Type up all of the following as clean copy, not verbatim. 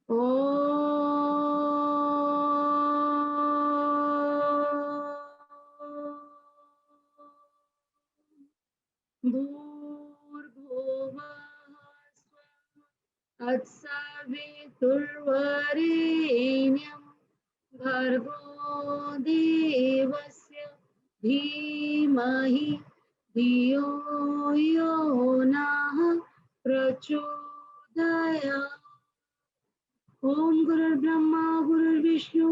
भूर्भुवः स्वः तत्सवितुर्वरेण्यं भर्गो देवस्य धीमहि धियो यो नः प्रचोदयात्। ओम गुरुर्ब्रह्मा गुरुर्विष्णु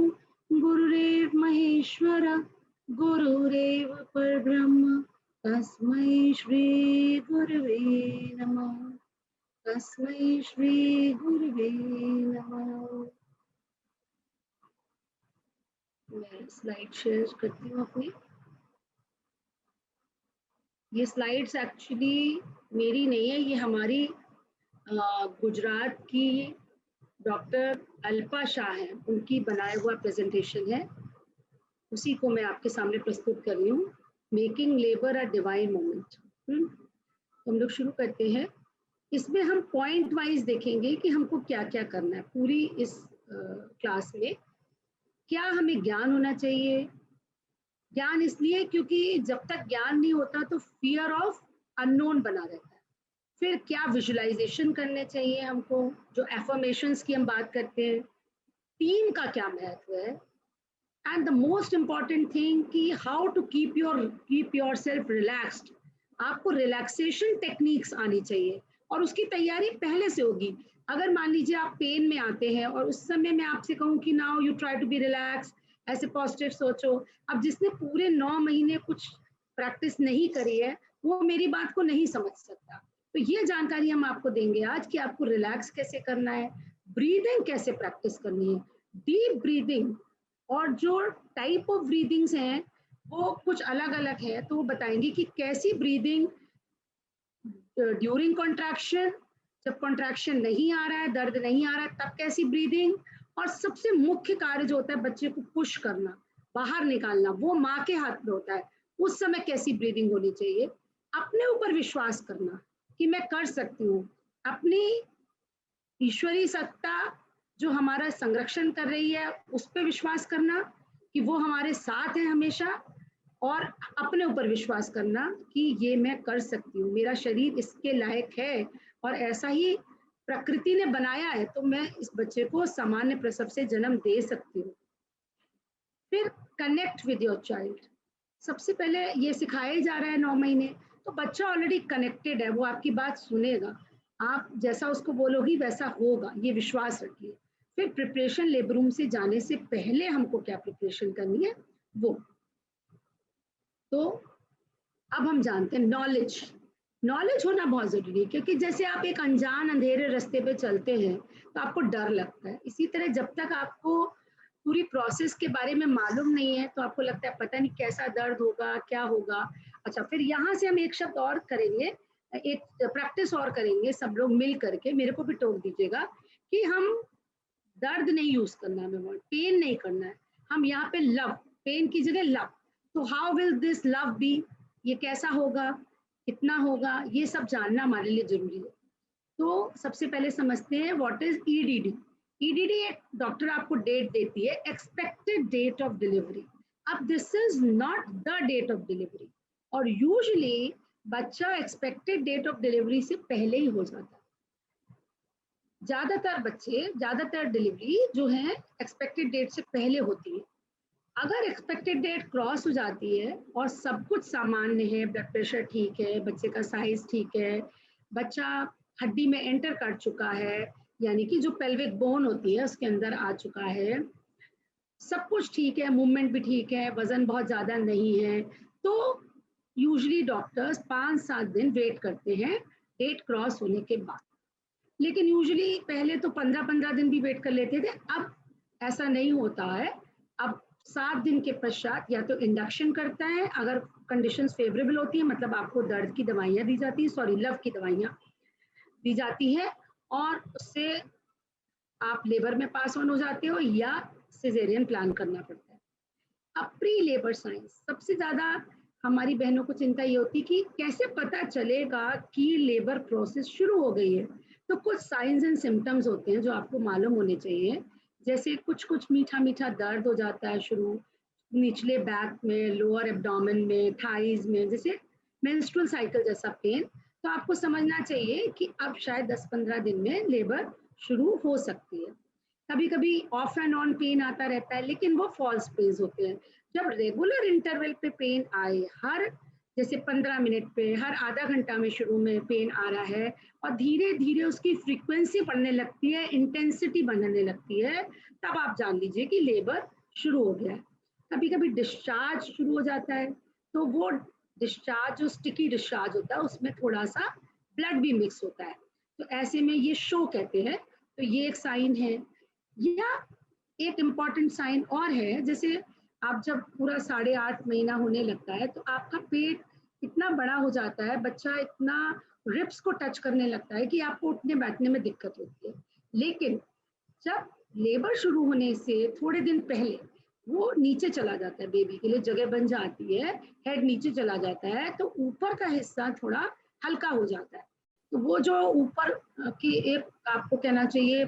गुरुरेव महेश्वर गुरुरेव परब्रह्म तस्मै श्री गुरुवे नमः। तस्मै श्री गुरुवे नमः। मैं स्लाइड शेयर करती हूँ अपनी। ये स्लाइड्स एक्चुअली मेरी नहीं है, ये हमारी गुजरात की डॉक्टर अल्पा शाह है, उनकी बनाया हुआ प्रेजेंटेशन है, उसी को मैं आपके सामने प्रस्तुत कर रही हूँ। मेकिंग लेबर अ डिवाइन मोमेंट। तो हम लोग शुरू करते हैं। इसमें हम पॉइंट वाइज देखेंगे कि हमको क्या क्या करना है पूरी इस क्लास में। क्या हमें ज्ञान होना चाहिए? ज्ञान इसलिए क्योंकि जब तक ज्ञान नहीं होता तो फियर ऑफ अननोन बना रहता है। फिर क्या विजुअलाइजेशन करने चाहिए हमको, जो एफर्मेशंस की हम बात करते हैं। टीम का क्या महत्व है, and the most important thing कि how to keep yourself relaxed. आपको रिलैक्सेशन टेक्निक्स आनी चाहिए और उसकी तैयारी पहले से होगी। अगर मान लीजिए आप पेन में आते हैं और उस समय मैं आपसे कहूँ कि now you try to be relax, ऐसे पॉजिटिव सोचो। अब जिसने पूरे 9 महीने कुछ प्रैक्टिस नहीं करी है वो मेरी बात को नहीं समझ सकता। तो ये जानकारी हम आपको देंगे आज कि आपको रिलैक्स कैसे करना है, ब्रीदिंग कैसे प्रैक्टिस करनी है, डीप ब्रीदिंग। और जो टाइप ऑफ ब्रीदिंग्स हैं वो कुछ अलग अलग है, तो वो बताएंगे कि कैसी ब्रीदिंग ड्यूरिंग कॉन्ट्रैक्शन, जब कॉन्ट्रैक्शन नहीं आ रहा है, दर्द नहीं आ रहा है, तब कैसी ब्रीदिंग। और सबसे मुख्य कार्य जो होता है बच्चे को पुश करना, बाहर निकालना, वो माँ के हाथ में होता है। उस समय कैसी ब्रीदिंग होनी चाहिए। अपने ऊपर विश्वास करना कि मैं कर सकती हूँ। अपनी ईश्वरी सत्ता जो हमारा संरक्षण कर रही है उस पर विश्वास करना कि वो हमारे साथ है हमेशा। और अपने ऊपर विश्वास करना कि ये मैं कर सकती हूँ, मेरा शरीर इसके लायक है और ऐसा ही प्रकृति ने बनाया है, तो मैं इस बच्चे को सामान्य प्रसव से जन्म दे सकती हूँ। फिर कनेक्ट विद योर चाइल्ड। सबसे पहले ये सिखाया जा रहा है 9 महीने, तो बच्चा ऑलरेडी कनेक्टेड है, वो आपकी बात सुनेगा। आप जैसा उसको बोलोगी वैसा होगा, ये विश्वास रखिए। फिर प्रिपरेशन, लेबर रूम से जाने से पहले हमको क्या प्रिपरेशन करनी है वो। तो अब हम जानते हैं नॉलेज। नॉलेज होना बहुत जरूरी है, क्योंकि जैसे आप एक अनजान अंधेरे रास्ते पे चलते हैं तो आपको डर लगता है। इसी तरह जब तक आपको पूरी प्रोसेस के बारे में मालूम नहीं है तो आपको लगता है पता नहीं कैसा दर्द होगा, क्या होगा। अच्छा, फिर यहाँ से हम एक शब्द और करेंगे, एक प्रैक्टिस और करेंगे सब लोग मिल करके, मेरे को भी टोक दीजिएगा कि हम दर्द नहीं यूज करना है, हमें पेन नहीं करना है। हम यहाँ पे लव, पेन की जगह लव। तो how will this love be, ये कैसा होगा, कितना होगा, ये सब जानना हमारे लिए जरूरी है। तो सबसे पहले समझते हैं व्हाट इज ईडीडी। ईडीडी एक डॉक्टर आपको डेट देती है, एक्सपेक्टेड डेट ऑफ डिलीवरी। अब this is not the date of delivery, और यूजुअली बच्चा एक्सपेक्टेड डेट ऑफ डिलीवरी से पहले ही हो जाता है। ज्यादातर बच्चे, ज्यादातर डिलीवरी जो है एक्सपेक्टेड डेट से पहले होती है। अगर एक्सपेक्टेड डेट क्रॉस हो जाती है और सब कुछ सामान्य है, ब्लड प्रेशर ठीक है, बच्चे का साइज ठीक है, बच्चा हड्डी में एंटर कर चुका है, यानी कि जो पेल्विक बोन होती है उसके अंदर आ चुका है, सब कुछ ठीक है, मूवमेंट भी ठीक है, वजन बहुत ज्यादा नहीं है, तो यूजली डॉक्टर्स 5-7 दिन वेट करते हैं डेट क्रॉस होने के बाद। लेकिन यूजुअली पहले तो 15-15 दिन भी वेट कर लेते थे, अब ऐसा नहीं होता है। अब 7 दिन के पश्चात या तो इंडक्शन करता है, अगर कंडीशंस फेवरेबल होती है, मतलब आपको दर्द की दवाइयाँ दी जाती है, सॉरी लव की दवाइयाँ दी जाती है, और उससे आप लेबर में पास ऑन हो जाते हो, या सिजेरियन प्लान करना पड़ता है। अब प्री लेबर साइंस, सबसे ज्यादा हमारी बहनों को चिंता ये होती कि कैसे पता चलेगा कि लेबर प्रोसेस शुरू हो गई है। तो कुछ साइंस एंड सिम्टम्स होते हैं जो आपको मालूम होने चाहिए, जैसे कुछ कुछ मीठा मीठा दर्द हो जाता है शुरू, निचले बैक में, लोअर एब्डोमेन में, थाइज में, जैसे मेंस्ट्रुअल साइकिल जैसा पेन। तो आपको समझना चाहिए कि अब शायद 10-15 दिन में लेबर शुरू हो सकती है। कभी कभी ऑफ एंड ऑन पेन आता रहता है, लेकिन वो फॉल्स पेन्स होते हैं। जब रेगुलर इंटरवल पे पेन आए, हर जैसे 15 मिनट पे, हर आधा घंटा में शुरू में पेन आ रहा है और धीरे धीरे उसकी फ्रीक्वेंसी बढ़ने लगती है, इंटेंसिटी बढ़ने लगती है, तब आप जान लीजिए कि लेबर शुरू हो गया है। कभी कभी डिस्चार्ज शुरू हो जाता है, तो वो डिस्चार्ज जो स्टिकी डिस्चार्ज होता है उसमें थोड़ा सा ब्लड भी मिक्स होता है, तो ऐसे में ये शो कहते हैं। तो ये एक साइन है। या एक इम्पॉर्टेंट साइन और है, जैसे आप जब पूरा 8.5 महीना होने लगता है तो आपका पेट इतना बड़ा हो जाता है, बच्चा इतना रिप्स को टच करने लगता है कि आपको उठने बैठने में दिक्कत होती है। लेकिन जब लेबर शुरू होने से थोड़े दिन पहले वो नीचे चला जाता है, बेबी के लिए जगह बन जाती है, हेड नीचे चला जाता है, तो ऊपर का हिस्सा थोड़ा हल्का हो जाता है। तो वो जो ऊपर की एक आपको कहना चाहिए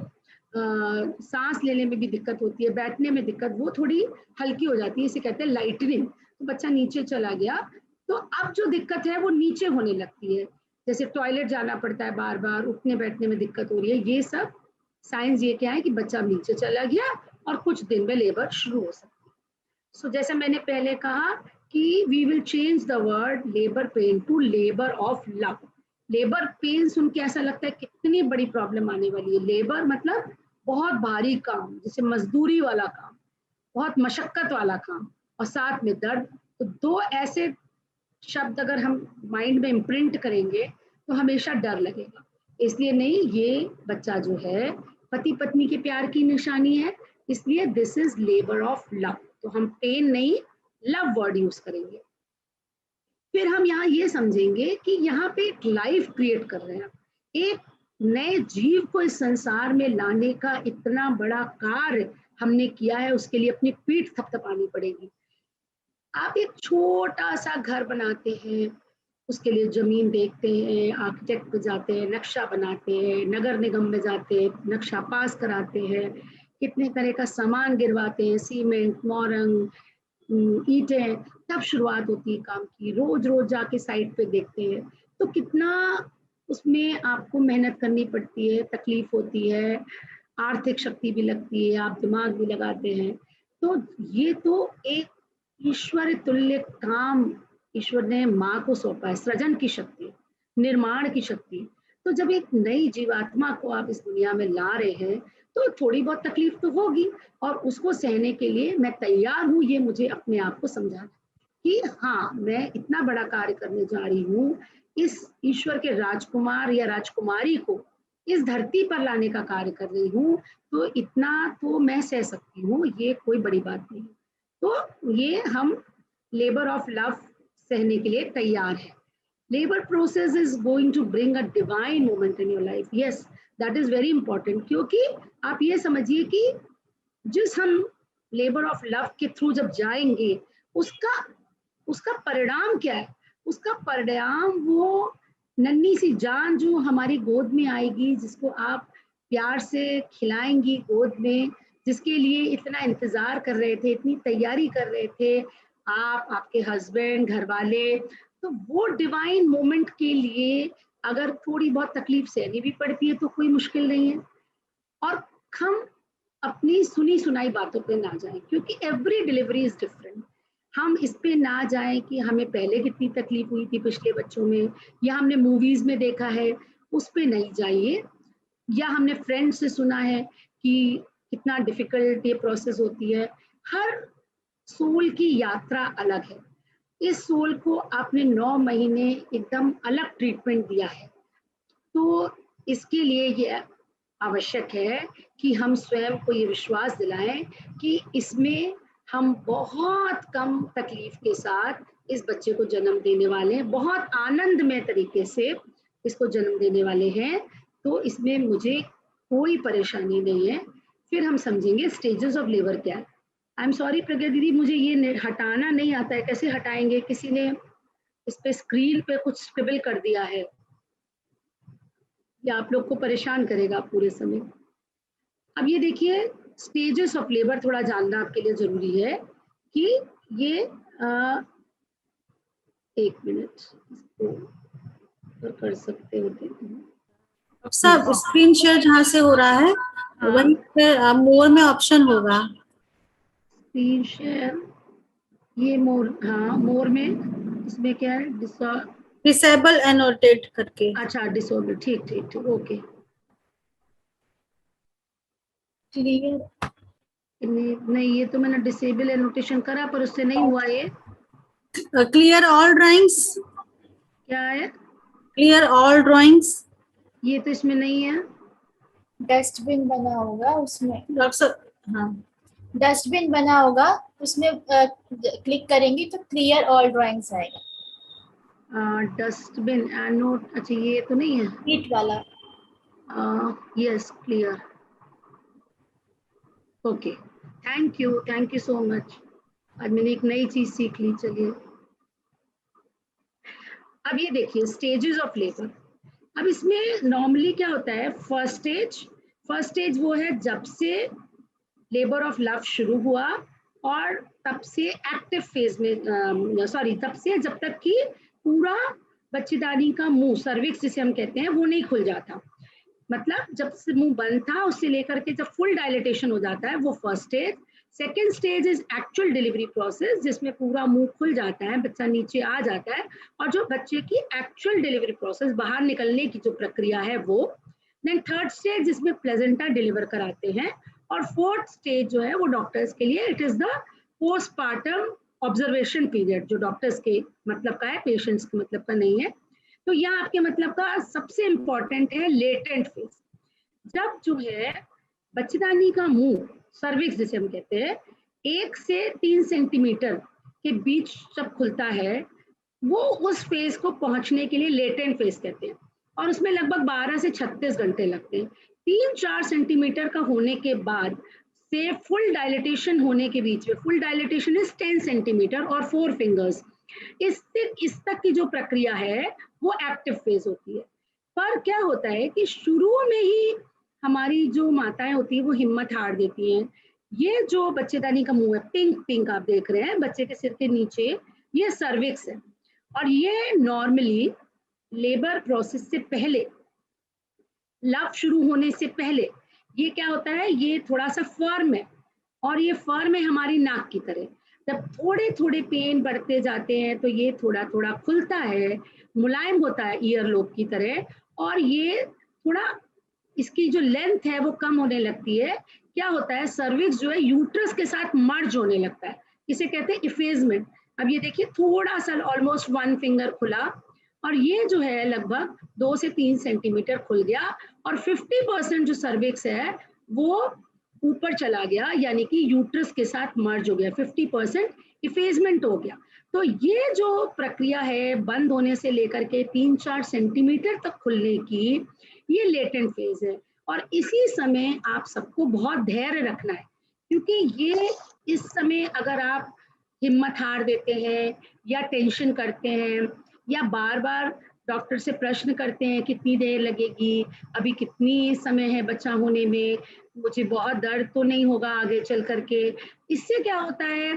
सांस लेने में भी दिक्कत होती है, बैठने में दिक्कत, वो थोड़ी हल्की हो जाती है, इसे कहते हैं लाइटनिंग। तो बच्चा नीचे चला गया, तो अब जो दिक्कत है वो नीचे होने लगती है, जैसे टॉयलेट जाना पड़ता है बार बार, उठने बैठने में दिक्कत हो रही है। ये सब साइंस ये क्या है कि बच्चा नीचे चला गया और कुछ दिन में लेबर शुरू हो सकती है। सो जैसे मैंने पहले कहा कि we will change the word labour pain to labour of love. Labour pain सुन के ऐसा लगता है कितनी बड़ी प्रॉब्लम आने वाली है। लेबर मतलब बहुत भारी काम, जैसे मजदूरी वाला काम, बहुत मशक्कत वाला काम, और साथ में दर्द। तो दो ऐसे शब्द अगर हम माइंड में इम्प्रिंट करेंगे तो हमेशा डर लगेगा। इसलिए नहीं, ये बच्चा जो है पति पत्नी के प्यार की निशानी है, इसलिए this is labour of love. तो हम पेन नहीं, लव वर्ड यूज करेंगे। फिर हम यहाँ ये समझेंगे कि यहाँ पे एक लाइफ क्रिएट कर रहे हैं, एक नए जीव को इस संसार में लाने का इतना बड़ा कार्य हमने किया है, उसके लिए अपनी पीठ थपथपानी पड़ेगी। आप एक छोटा सा घर बनाते हैं, उसके लिए जमीन देखते हैं, आर्किटेक्ट पे जाते हैं, नक्शा बनाते हैं, नगर निगम में जाते हैं, नक्शा पास कराते हैं, कितने तरह का सामान गिरवाते हैं, सीमेंट, मोरंग, ईंटें, तब शुरुआत होती है काम की। रोज रोज जाके साइट पे देखते हैं, तो कितना उसमें आपको मेहनत करनी पड़ती है, तकलीफ होती है, आर्थिक शक्ति भी लगती है, आप दिमाग भी लगाते हैं। तो ये तो एक ईश्वर तुल्य काम ईश्वर ने माँ को सौंपा है, सृजन की शक्ति, निर्माण की शक्ति। तो जब एक नई जीवात्मा को आप इस दुनिया में ला रहे हैं, तो थोड़ी बहुत तकलीफ तो होगी, और उसको सहने के लिए मैं तैयार हूँ। ये मुझे अपने आप को समझाना कि हाँ, मैं इतना बड़ा कार्य करने जा रही हूँ, इस ईश्वर के राजकुमार या राजकुमारी को इस धरती पर लाने का कार्य कर रही हूँ, तो इतना तो मैं सह सकती हूँ, ये कोई बड़ी बात नहीं। तो ये हम लेबर ऑफ लव सहने के लिए तैयार है। Labour process is going to bring a divine moment in your life. Yes, that is very important, क्योंकि आप ये समझिए कि जिस हम लेबर ऑफ लव के थ्रू जब जाएंगे, उसका उसका परिणाम क्या है? उसका परिणाम वो नन्ही सी जान जो हमारी गोद में आएगी, जिसको आप प्यार से खिलाएंगी गोद में, जिसके लिए इतना इंतजार कर रहे थे, इतनी तैयारी कर रहे थे आप, आपके हस्बैंड, घर वाले। तो वो डिवाइन मोमेंट के लिए अगर थोड़ी बहुत तकलीफ सहनी भी पड़ती है तो कोई मुश्किल नहीं है। और हम अपनी सुनी सुनाई बातों पे ना जाएं, क्योंकि एवरी डिलीवरी इज डिफरेंट। हम इस पे ना जाएं कि हमें पहले कितनी तकलीफ हुई थी पिछले बच्चों में, या हमने मूवीज में देखा है, उस पे नहीं जाइए। या हमने फ्रेंड से सुना है कि कितना डिफिकल्ट ये प्रोसेस होती है। हर सोल की यात्रा अलग है। इस सोल को आपने 9 महीने एकदम अलग ट्रीटमेंट दिया है, तो इसके लिए ये आवश्यक है कि हम स्वयं को ये विश्वास दिलाएं कि इसमें हम बहुत कम तकलीफ के साथ इस बच्चे को जन्म देने वाले हैं, बहुत आनंदमय तरीके से इसको जन्म देने वाले हैं। तो इसमें मुझे कोई परेशानी नहीं है। फिर हम समझेंगे स्टेजेस ऑफ लेबर क्या है। आई एम सॉरी प्रज्ञा दीदी, मुझे ये हटाना नहीं आता है, कैसे हटाएंगे? किसी ने इस पे स्क्रीन पे कुछ स्क्रिबल कर दिया है, ये आप लोग को परेशान करेगा पूरे समय। अब ये देखिए स्टेजेस ऑफ लेबर थोड़ा जानना आपके लिए जरूरी है कि ये एक मिनट इसको कर सकते होते हैं। सब स्क्रीन शेयर जहाँ से हो रहा है वहीं पे मोर में ऑप्शन होगा। स्क्रीन शेयर, ये मोर, हाँ मोर में, इसमें क्या है, डिसेबल एनोटेट करके। अच्छा डिसेबल, ठीक ठीक ठीक, ओके। क्लियर नहीं ये तो मैंने डिसेबल एनोटेशन करा पर उससे नहीं हुआ। ये क्लियर ऑल ड्राइंग्स, क्या है, क्लियर ऑल ड्राइंग्स, ये तो इसमें नहीं है। डस्टबिन बना होगा उसमें, हाँ डस्टबिन बना होगा उसमें क्लिक करेंगी तो क्लियर ऑल ड्राइंग्स आएगा। डस्टबिन एनोट, अच्छा ये तो नहीं है, नीट वाला। Yes clear, okay, thank you so much. आज मैंने एक नई चीज सीख ली। चलिए अब ये देखिए स्टेजेस ऑफ लेबर। अब इसमें नॉर्मली क्या होता है, फर्स्ट स्टेज वो है जब से लेबर ऑफ लव शुरू हुआ और तब से एक्टिव फेज में, तब से जब तक कि पूरा बच्चेदानी का मुंह, सर्विक्स जिसे हम कहते हैं, वो नहीं खुल जाता। मतलब जब से मुंह बंद था उससे लेकर के जब फुल डायलिटेशन हो जाता है वो first stage. Second stage is actual delivery process, जिसमें पूरा मुंह खुल जाता है, बच्चा नीचे आ जाता है, और जो बच्चे की एक्चुअल डिलीवरी प्रोसेस, बाहर निकलने की जो प्रक्रिया है वो। देन थर्ड स्टेज जिसमें प्लेजेंटा डिलीवर कराते हैं, और फोर्थ स्टेज जो है वो डॉक्टर्स के लिए it is the postpartum observation period, जो डॉक्टर्स के मतलब का है, पेशेंट्स के मतलब का नहीं है। तो यहाँ आपके मतलब का सबसे इंपॉर्टेंट है लेटेंट फेज। जब जो है बच्चेदानी का मुंह, सर्विक्स जिसे हम कहते हैं, 1 से 3 सेंटीमीटर के बीच जब खुलता है, वो उस फेज को पहुंचने के लिए लेटेंट फेज कहते हैं, और उसमें लगभग 12 से 36 घंटे लगते हैं। 3-4 सेंटीमीटर का होने के बाद से फुल डायलिटेशन होने के बीच में, फुल डायलिटेशन इज 10 सेंटीमीटर और 4 फिंगर्स, इस तक की जो प्रक्रिया है वो एक्टिव फेज होती है। पर क्या होता है कि शुरू में ही हमारी जो माताएं होती है वो हिम्मत हार देती हैं। ये जो बच्चेदानी का मुंह है, पिंक पिंक आप देख रहे हैं बच्चे के सिर के नीचे, ये सर्विक्स है, और ये नॉर्मली लेबर प्रोसेस से पहले, लव शुरू होने से पहले ये क्या होता है, ये थोड़ा सा फर्म है, और ये फर्म है हमारी नाक की तरह। जब थोड़े थोड़े पेन बढ़ते जाते हैं तो ये थोड़ा थोड़ा खुलता है, मुलायम होता है ईयर लोब की तरह, और ये थोड़ा इसकी जो लेंथ है वो कम होने लगती है। क्या होता है, सर्विक्स जो है यूट्रस के साथ मर्ज होने लगता है, इसे कहते हैं इफेजमेंट। अब ये देखिए थोड़ा सा ऑलमोस्ट 1 फिंगर खुला, और ये जो है लगभग 2 से 3 सेंटीमीटर खुल गया, और 50% जो सर्विक्स है वो ऊपर चला गया, यानी कि यूट्रस के साथ मर्ज हो गया, 50% इफेजमेंट हो गया। तो ये जो प्रक्रिया है बंद होने से लेकर के 3-4 सेंटीमीटर तक खुलने की, ये लेटेंट फेज है। और इसी समय आप सबको बहुत धैर्य रखना है, क्योंकि ये इस समय अगर आप हिम्मत हार देते हैं या टेंशन करते हैं या बार बार डॉक्टर से प्रश्न करते हैं कितनी देर लगेगी, अभी कितनी समय है बच्चा होने में, मुझे बहुत दर्द तो नहीं होगा आगे चल करके, इससे क्या होता है,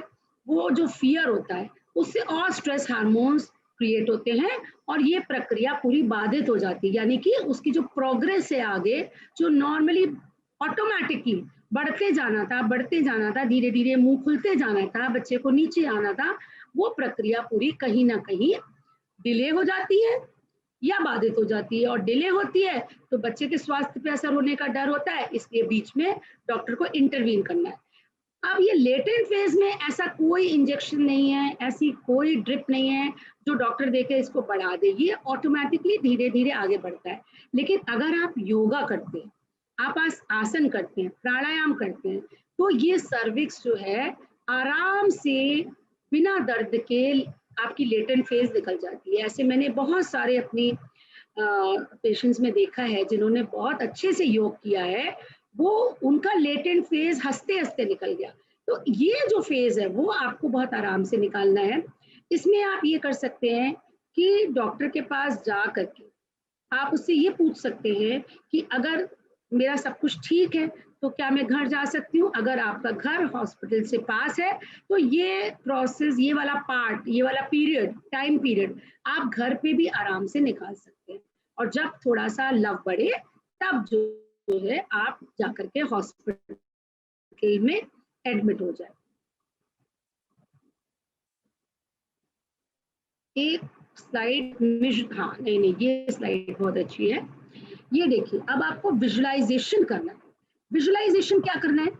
वो जो फियर होता है उससे और स्ट्रेस हार्मोन्स क्रिएट होते हैं, और ये प्रक्रिया पूरी बाधित हो जाती है। यानी कि उसकी जो प्रोग्रेस है आगे, जो नॉर्मली ऑटोमेटिकली बढ़ते जाना था, धीरे धीरे मुंह खुलते जाना था, बच्चे को नीचे आना था, वो प्रक्रिया पूरी कहीं ना कहीं डिले हो जाती है या बाधित हो जाती है। और डिले होती है तो बच्चे के स्वास्थ्य पे असर होने का डर होता है, इसलिए बीच में डॉक्टर को इंटरवीन करना है। अब ये लेटेंट फेज में ऐसा कोई इंजेक्शन नहीं है, ऐसी कोई ड्रिप नहीं है जो डॉक्टर देके इसको बढ़ा दे, ये ऑटोमेटिकली धीरे धीरे आगे बढ़ता है। लेकिन अगर आप योगा करते हैं, आप आसन करते हैं, प्राणायाम करते हैं, तो ये सर्विक्स जो है आराम से बिना दर्द के आपकी लेटेंट फेज निकल जाती है। ऐसे मैंने बहुत सारे अपनी पेशेंट्स में देखा है जिन्होंने बहुत अच्छे से योग किया है, वो उनका लेटेंट फेज हंसते हंसते निकल गया। तो ये जो फेज है वो आपको बहुत आराम से निकालना है। इसमें आप ये कर सकते हैं कि डॉक्टर के पास जा करके आप उससे ये पूछ सकते हैं कि अगर मेरा सब कुछ ठीक है तो क्या मैं घर जा सकती हूँ। अगर आपका घर हॉस्पिटल से पास है तो ये प्रोसेस, ये वाला पार्ट, ये वाला पीरियड, टाइम पीरियड आप घर पे भी आराम से निकाल सकते हैं। और जब थोड़ा सा लव बढ़े तब जो है आप जाकर के हॉस्पिटल में एडमिट हो जाए। एक स्लाइड हाँ नहीं, ये स्लाइड बहुत अच्छी है। ये देखिए, अब आपको विजुअलाइजेशन करना है। विजुअलाइजेशन क्या करना है?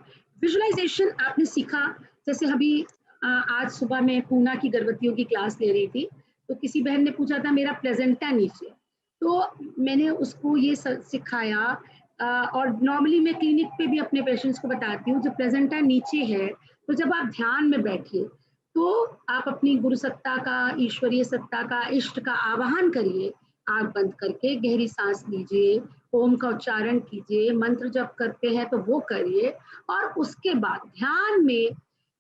विजुअलाइजेशन आपने सीखा, जैसे अभी आज सुबह मैं पूना की गर्भवतियों की क्लास ले रही थी, तो किसी बहन ने पूछा था मेरा प्लेजेंटा नीचे, तो मैंने उसको ये सिखाया। और नॉर्मली मैं क्लिनिक पे भी अपने पेशेंट्स को बताती हूँ, जब प्लेजेंटा नीचे है तो जब आप ध्यान में बैठिए तो आप अपनी गुरु सत्ता का, ईश्वरीय सत्ता का, इष्ट का आवाहन करिए। आंख बंद करके गहरी सांस लीजिए, ओम का उच्चारण कीजिए, मंत्र जप करते हैं तो वो करिए, और उसके बाद ध्यान में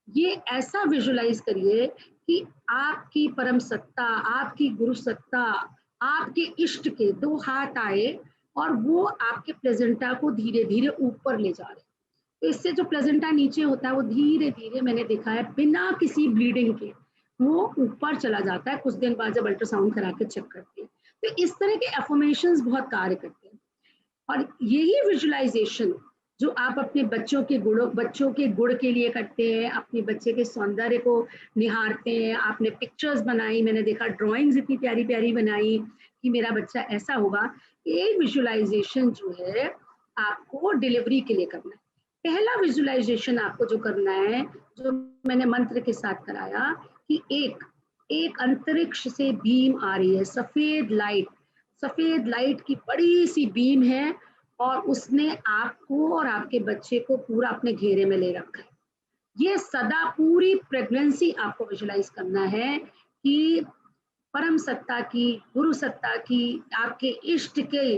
ये ऐसा विजुलाइज करिए कि आपकी परम सत्ता, आपकी गुरु सत्ता, आपके इष्ट के दो हाथ आए और वो आपके प्लेजेंटा को धीरे धीरे ऊपर ले जा रहे। तो इससे जो प्लेजेंटा नीचे होता है वो धीरे धीरे, मैंने देखा है, बिना किसी ब्लीडिंग के वो ऊपर चला जाता है कुछ दिन बाद जब अल्ट्रासाउंड करा के चेक करते हैं। तो इस तरह के एफर्मेशंस बहुत कार्य करते हैं। और यही विजुअलाइजेशन जो आप अपने बच्चों के गुण के लिए करते हैं, अपने बच्चे के सौंदर्य को निहारते हैं। आपने पिक्चर्स बनाई, मैंने देखा ड्राइंग्स इतनी प्यारी प्यारी बनाई कि मेरा बच्चा ऐसा होगा। ये विजुअलाइजेशन जो है आपको डिलीवरी के लिए करना है। पहला विजुअलाइजेशन आपको जो करना है, जो मैंने मंत्र के साथ कराया, कि एक अंतरिक्ष से बीम आ रही है, सफेद लाइट की बड़ी सी बीम है, और उसने आपको और आपके बच्चे को पूरा अपने घेरे में ले रखा है। ये सदा पूरी प्रेगनेंसी आपको विजुलाइज करना है कि परम सत्ता की, गुरु सत्ता की, आपके इष्ट के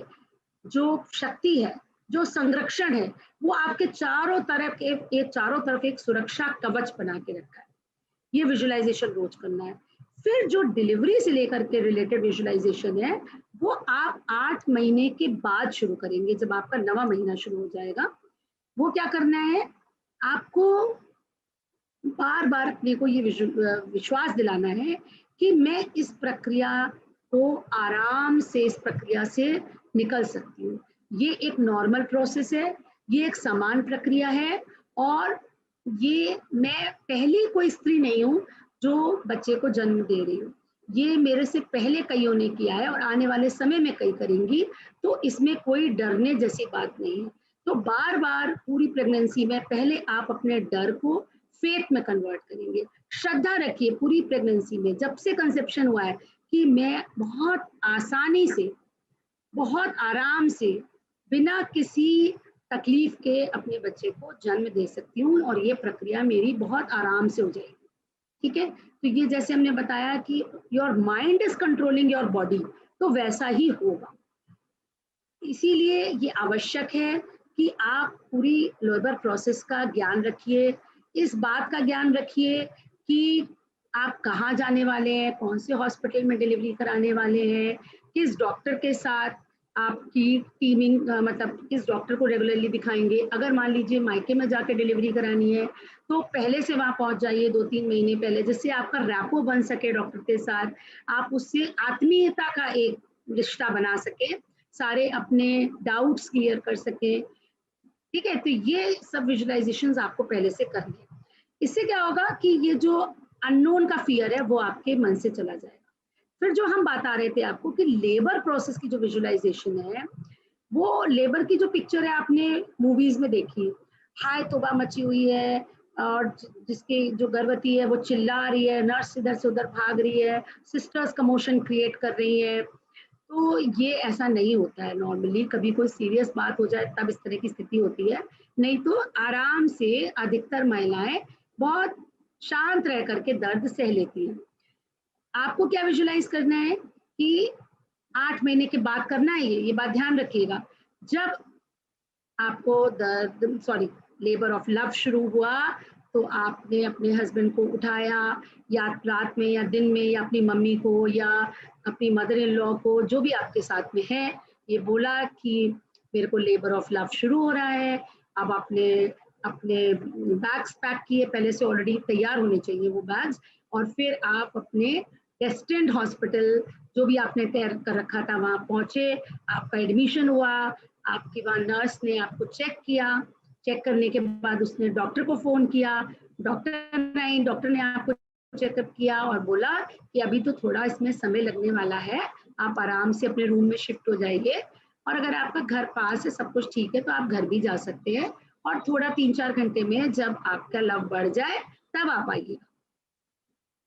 जो शक्ति है, जो संरक्षण है, वो आपके चारों तरफ एक सुरक्षा कवच बना के रखा है। ये विजुअलाइजेशन रोज करना है। फिर जो डिलीवरी से लेकर के रिलेटेड विजुअलाइजेशन है वो आप 8 महीने के बाद शुरू करेंगे, जब आपका 9वां महीना शुरू हो जाएगा। वो क्या करना है, आपको बार बार अपने को ये विश्वास दिलाना है कि मैं इस प्रक्रिया को आराम से, इस प्रक्रिया से निकल सकती हूँ। ये एक नॉर्मल प्रोसेस है, ये एक समान प्रक्रिया है, और ये मैं पहली कोई स्त्री नहीं हूँ जो बच्चे को जन्म दे रही हूँ। ये मेरे से पहले कईयों ने किया है और आने वाले समय में कई करेंगी, तो इसमें कोई डरने जैसी बात नहीं है। तो बार बार पूरी प्रेगनेंसी में पहले आप अपने डर को फेथ में कन्वर्ट करेंगे। श्रद्धा रखिए पूरी प्रेगनेंसी में, जब से कंसेप्शन हुआ है, कि मैं बहुत आसानी से, बहुत आराम से, बिना किसी तकलीफ के अपने बच्चे को जन्म दे सकती हूँ, और ये प्रक्रिया मेरी बहुत आराम से हो जाएगी। ठीक है, तो ये जैसे हमने बताया कि your mind is controlling your body, तो वैसा ही होगा। इसीलिए ये आवश्यक है कि आप पूरी लेबर प्रोसेस का ज्ञान रखिए, इस बात का ज्ञान रखिए कि आप कहाँ जाने वाले हैं, कौन से हॉस्पिटल में डिलीवरी कराने वाले हैं, किस डॉक्टर के साथ आपकी टीमिंग, मतलब किस डॉक्टर को रेगुलरली दिखाएंगे। अगर मान लीजिए मायके में जाके डिलीवरी करानी है तो पहले से वहां पहुंच जाइए 2-3 महीने पहले, जिससे आपका रैपो बन सके डॉक्टर के साथ, आप उससे आत्मीयता का एक रिश्ता बना सके, सारे अपने डाउट्स क्लियर कर सके। ठीक है, तो ये सब विजुअलाइजेशंस आपको पहले से करनी है। इससे क्या होगा कि ये जो अननोन का फियर है वो आपके मन से चला जाएगा। फिर जो हम बता रहे थे आपको कि लेबर प्रोसेस की जो विजुअलाइजेशन है, वो लेबर की जो पिक्चर है आपने मूवीज में देखी, हाय तौबा मची हुई है, और जिसके जो गर्भवती है वो चिल्ला रही है, नर्स इधर से उधर भाग रही है, सिस्टर्स कमोशन क्रिएट कर रही है। तो ये ऐसा नहीं होता है नॉर्मली, कभी कोई सीरियस बात हो जाए तब इस तरह की स्थिति होती है, नहीं तो आराम से अधिकतर महिलाएं बहुत शांत रह करके दर्द सह लेती हैं। आपको क्या विजुलाइज करना है कि 8 महीने के बाद करना है, ये बात ध्यान रखिएगा। जब आपको लेबर ऑफ लव शुरू हुआ तो आपने अपने हस्बैंड को उठाया, या रात में या दिन में, या अपनी मम्मी को या अपनी मदर इन लॉ को, जो भी आपके साथ में है, ये बोला कि मेरे को लेबर ऑफ लव शुरू हो रहा है, अब आपने अपने बैग्स पैक किए, पहले से ऑलरेडी तैयार होने चाहिए वो बैग्स, और फिर आप अपने डेस्टिनेड हॉस्पिटल जो भी आपने तय कर रखा था वहां पहुंचे, आपका एडमिशन हुआ, आपकी वहां नर्स ने आपको चेक किया, चेक करने के बाद उसने डॉक्टर को फोन किया, डॉक्टर आई, डॉक्टर ने आपको चेकअप किया और बोला कि अभी तो थोड़ा इसमें समय लगने वाला है, आप आराम से अपने रूम में शिफ्ट हो जाइए, और अगर आपका घर पास है, सब कुछ ठीक है, तो आप घर भी जा सकते हैं, और थोड़ा 3-4 घंटे में जब आपका लव बढ़ जाए तब आप आइए।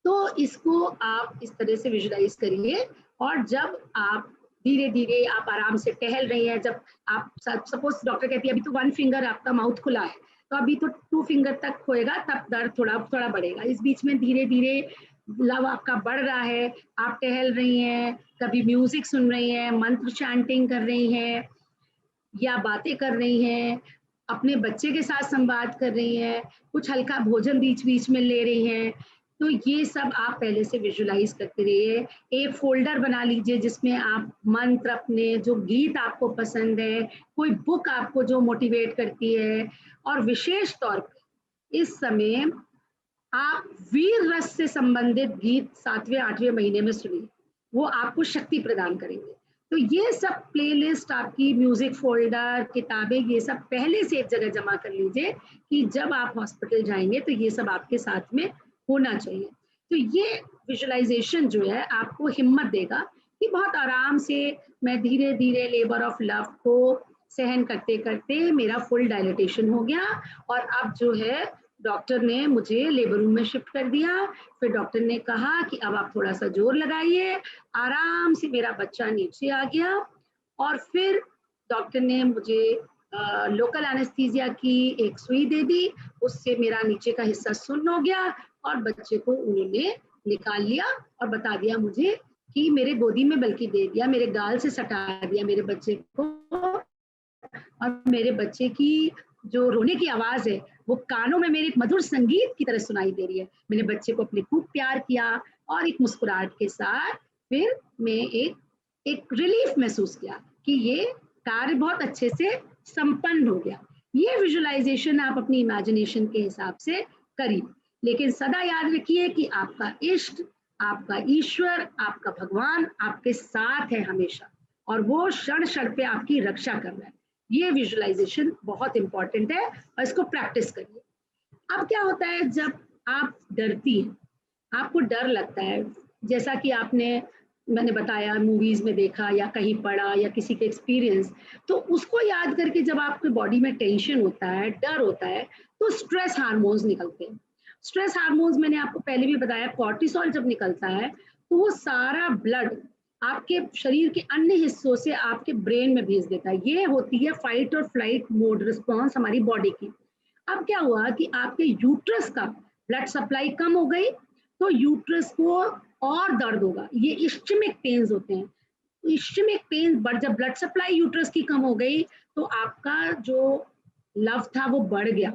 तो इसको आप इस तरह से विजुलाइज करिए, और जब आप धीरे धीरे आप आराम से टहल रही हैं, जब आप सपोज डॉक्टर कहती है अभी तो 1 फिंगर आपका माउथ खुला है, तो अभी तो 2 फिंगर तक होएगा, तब दर्द थोड़ा थोड़ा बढ़ेगा। इस बीच में धीरे धीरे लव आपका बढ़ रहा है, आप टहल रही हैं, कभी म्यूजिक सुन रही हैं, मंत्र चैंटिंग कर रही हैं, या बातें कर रही हैं, अपने बच्चे के साथ संवाद कर रही हैं, कुछ हल्का भोजन बीच बीच में ले रही हैं, तो ये सब आप पहले से विजुलाइज करते रहिए। एक फोल्डर बना लीजिए जिसमें आप मंत्र, अपने जो गीत आपको पसंद है, कोई बुक आपको जो मोटिवेट करती है, और विशेष तौर पर इस समय आप वीर रस से संबंधित गीत 7वें-8वें महीने में सुनिए, वो आपको शक्ति प्रदान करेंगे। तो ये सब प्लेलिस्ट आपकी, म्यूजिक फोल्डर, किताबें, ये सब पहले से एक जगह जमा कर लीजिए कि जब आप हॉस्पिटल जाएंगे तो ये सब आपके साथ में होना चाहिए। तो ये विजुअलाइजेशन जो है आपको हिम्मत देगा कि बहुत आराम से मैं धीरे धीरे लेबर ऑफ लव को सहन करते करते मेरा फुल डायलिटेशन हो गया, और अब जो है डॉक्टर ने मुझे लेबर रूम में शिफ्ट कर दिया। फिर डॉक्टर ने कहा कि अब आप थोड़ा सा जोर लगाइए, आराम से मेरा बच्चा नीचे आ गया, और फिर डॉक्टर ने मुझे लोकल एनेस्थीसिया की एक सुई दे दी, उससे मेरा नीचे का हिस्सा सुन्न हो गया, और बच्चे को उन्होंने निकाल लिया और बता दिया मुझे कि मेरे गोदी में बल्कि दे दिया, मेरे गाल से सटा दिया मेरे बच्चे को, और मेरे बच्चे की जो रोने की आवाज है वो कानों में मेरे एक मधुर संगीत की तरह सुनाई दे रही है। मैंने बच्चे को अपने खूब प्यार किया, और एक मुस्कुराहट के साथ फिर मैं एक रिलीफ महसूस किया कि ये कार्य बहुत अच्छे से संपन्न हो गया। ये विजुअलाइजेशन आप अपनी इमेजिनेशन के हिसाब से करिए, लेकिन सदा याद रखिए कि आपका इष्ट, आपका ईश्वर, आपका भगवान आपके साथ है हमेशा, और वो क्षण क्षण पे आपकी रक्षा कर रहा है। ये विजुअलाइजेशन बहुत इंपॉर्टेंट है, और इसको प्रैक्टिस करिए। अब क्या होता है जब आप डरती हैं, आपको डर लगता है, जैसा कि मैंने बताया, मूवीज में देखा या कहीं पढ़ा या किसी के एक्सपीरियंस, तो उसको याद करके जब आपके बॉडी में टेंशन होता है, डर होता है, तो स्ट्रेस हार्मोन्स निकलते हैं। स्ट्रेस हार्मोन्स मैंने आपको पहले भी बताया, कॉर्टिसोल जब निकलता है तो वो सारा ब्लड आपके शरीर के अन्य हिस्सों से आपके ब्रेन में भेज देता है। ये होती है फाइट और फ्लाइट मोड रिस्पॉन्स हमारी बॉडी की। अब क्या हुआ कि आपके यूट्रस का ब्लड सप्लाई कम हो गई, तो यूट्रस को और दर्द होगा, ये इस्चेमिक पेन्स होते हैं। इस्चेमिक पेन जब ब्लड सप्लाई यूट्रस की कम हो गई, तो आपका जो लव था वो बढ़ गया।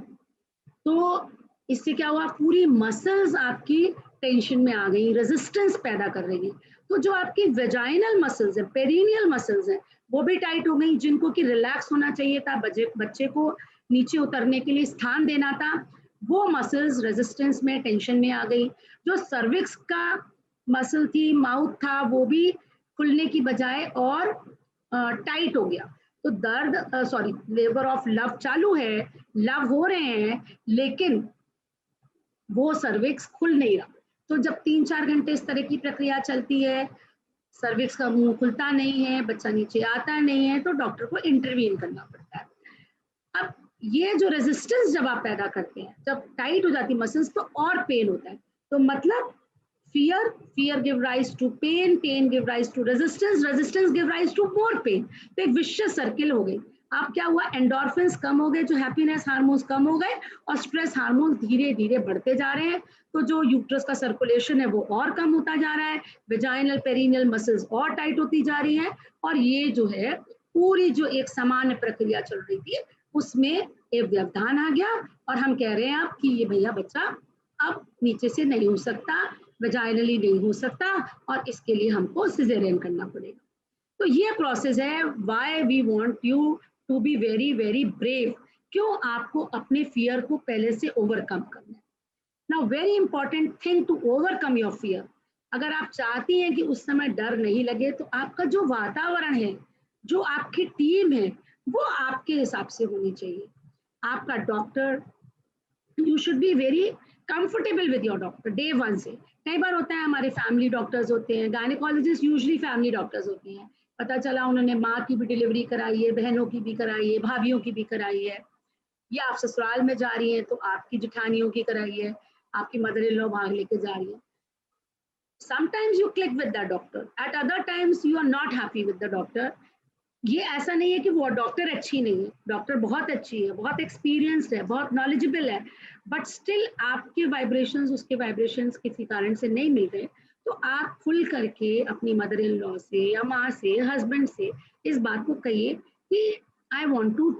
तो इससे क्या हुआ, पूरी मसल्स आपकी टेंशन में आ गई, रेजिस्टेंस पैदा कर रही है। तो जो आपकी वेजाइनल मसल्स है, पेरिनियल मसल्स है, वो भी टाइट हो गई, जिनको कि रिलैक्स होना चाहिए था, बच्चे को नीचे उतरने के लिए स्थान देना था, वो मसल्स रेजिस्टेंस में, टेंशन में आ गई। जो सर्विक्स का मसल थी, माउथ था, वो भी खुलने की बजाय और टाइट हो गया। तो लेबर ऑफ लव चालू है, लव हो रहे हैं, लेकिन वो सर्विक्स खुल नहीं रहा। तो जब 3-4 घंटे इस तरह की प्रक्रिया चलती है, सर्विक्स का मुंह खुलता नहीं है, बच्चा नीचे आता नहीं है, तो डॉक्टर को इंटरवीन करना पड़ता है। अब ये जो रेजिस्टेंस जब आप पैदा करते हैं, जब टाइट हो जाती मसल्स, तो और पेन होता है। तो मतलब fear give rise to pain give rise to resistance give rise to more pain। तो एक विशियस सर्किल हो गई। अब क्या हुआ, एंडोर्फिन्स कम हो गए, जो हैप्पीनेस हार्मोन्स कम हो गए, और स्ट्रेस हार्मोन्स धीरे धीरे बढ़ते जा रहे हैं। तो जो यूट्रस का सर्कुलेशन है वो और कम होता जा रहा है, वेजाइनल पेरिनियल मसल्स और टाइट होती जा रही है, और ये जो है पूरी जो एक सामान्य प्रक्रिया चल रही थी उसमें एक व्यवधान आ गया, और हम कह रहे हैं अब कि ये भैया बच्चा अब नीचे से नहीं हो सकता, वेजाइनली नहीं हो सकता, और इसके लिए हमको सिजेरियन करना पड़ेगा। तो ये प्रोसेस है, why we want you to be very very brave, क्यों आपको अपने फियर को पहले से ओवरकम करना है। Now very important thing to overcome your fear, अगर आप चाहती हैं कि उस समय डर नहीं लगे, तो आपका जो वातावरण है, जो आपकी टीम है, वो आपके हिसाब से होनी चाहिए। आपका doctor, you should be very comfortable with your doctor day one से। कई बार होता है हमारे फैमिली डॉक्टर्स होते हैं, गायनेकोलॉजिस्ट यूजुअली फैमिली डॉक्टर्स होते हैं, पता चला उन्होंने माँ की भी डिलीवरी कराई है, बहनों की भी कराई है, भाभीियों की भी कराई है, या आप ससुराल में जा रही हैं तो आपकी जेठानियों की कराई है, आपकी मदर इन लॉ भाग लेके जा रही है। Sometimes you click with the doctor, at other times you are not happy with the doctor. ये ऐसा नहीं है कि वो डॉक्टर अच्छी नहीं है, डॉक्टर बहुत अच्छी है, बहुत एक्सपीरियंस्ड है, बहुत नॉलेजेबल है, बट स्टिल आपके वाइब्रेशंस उसके वाइब्रेशंस किसी कारण से नहीं मिल रहे, तो आप खुल करके अपनी मदर इन लॉ से या माँ से, हस्बैंड से इस बात को कहिए कि I want to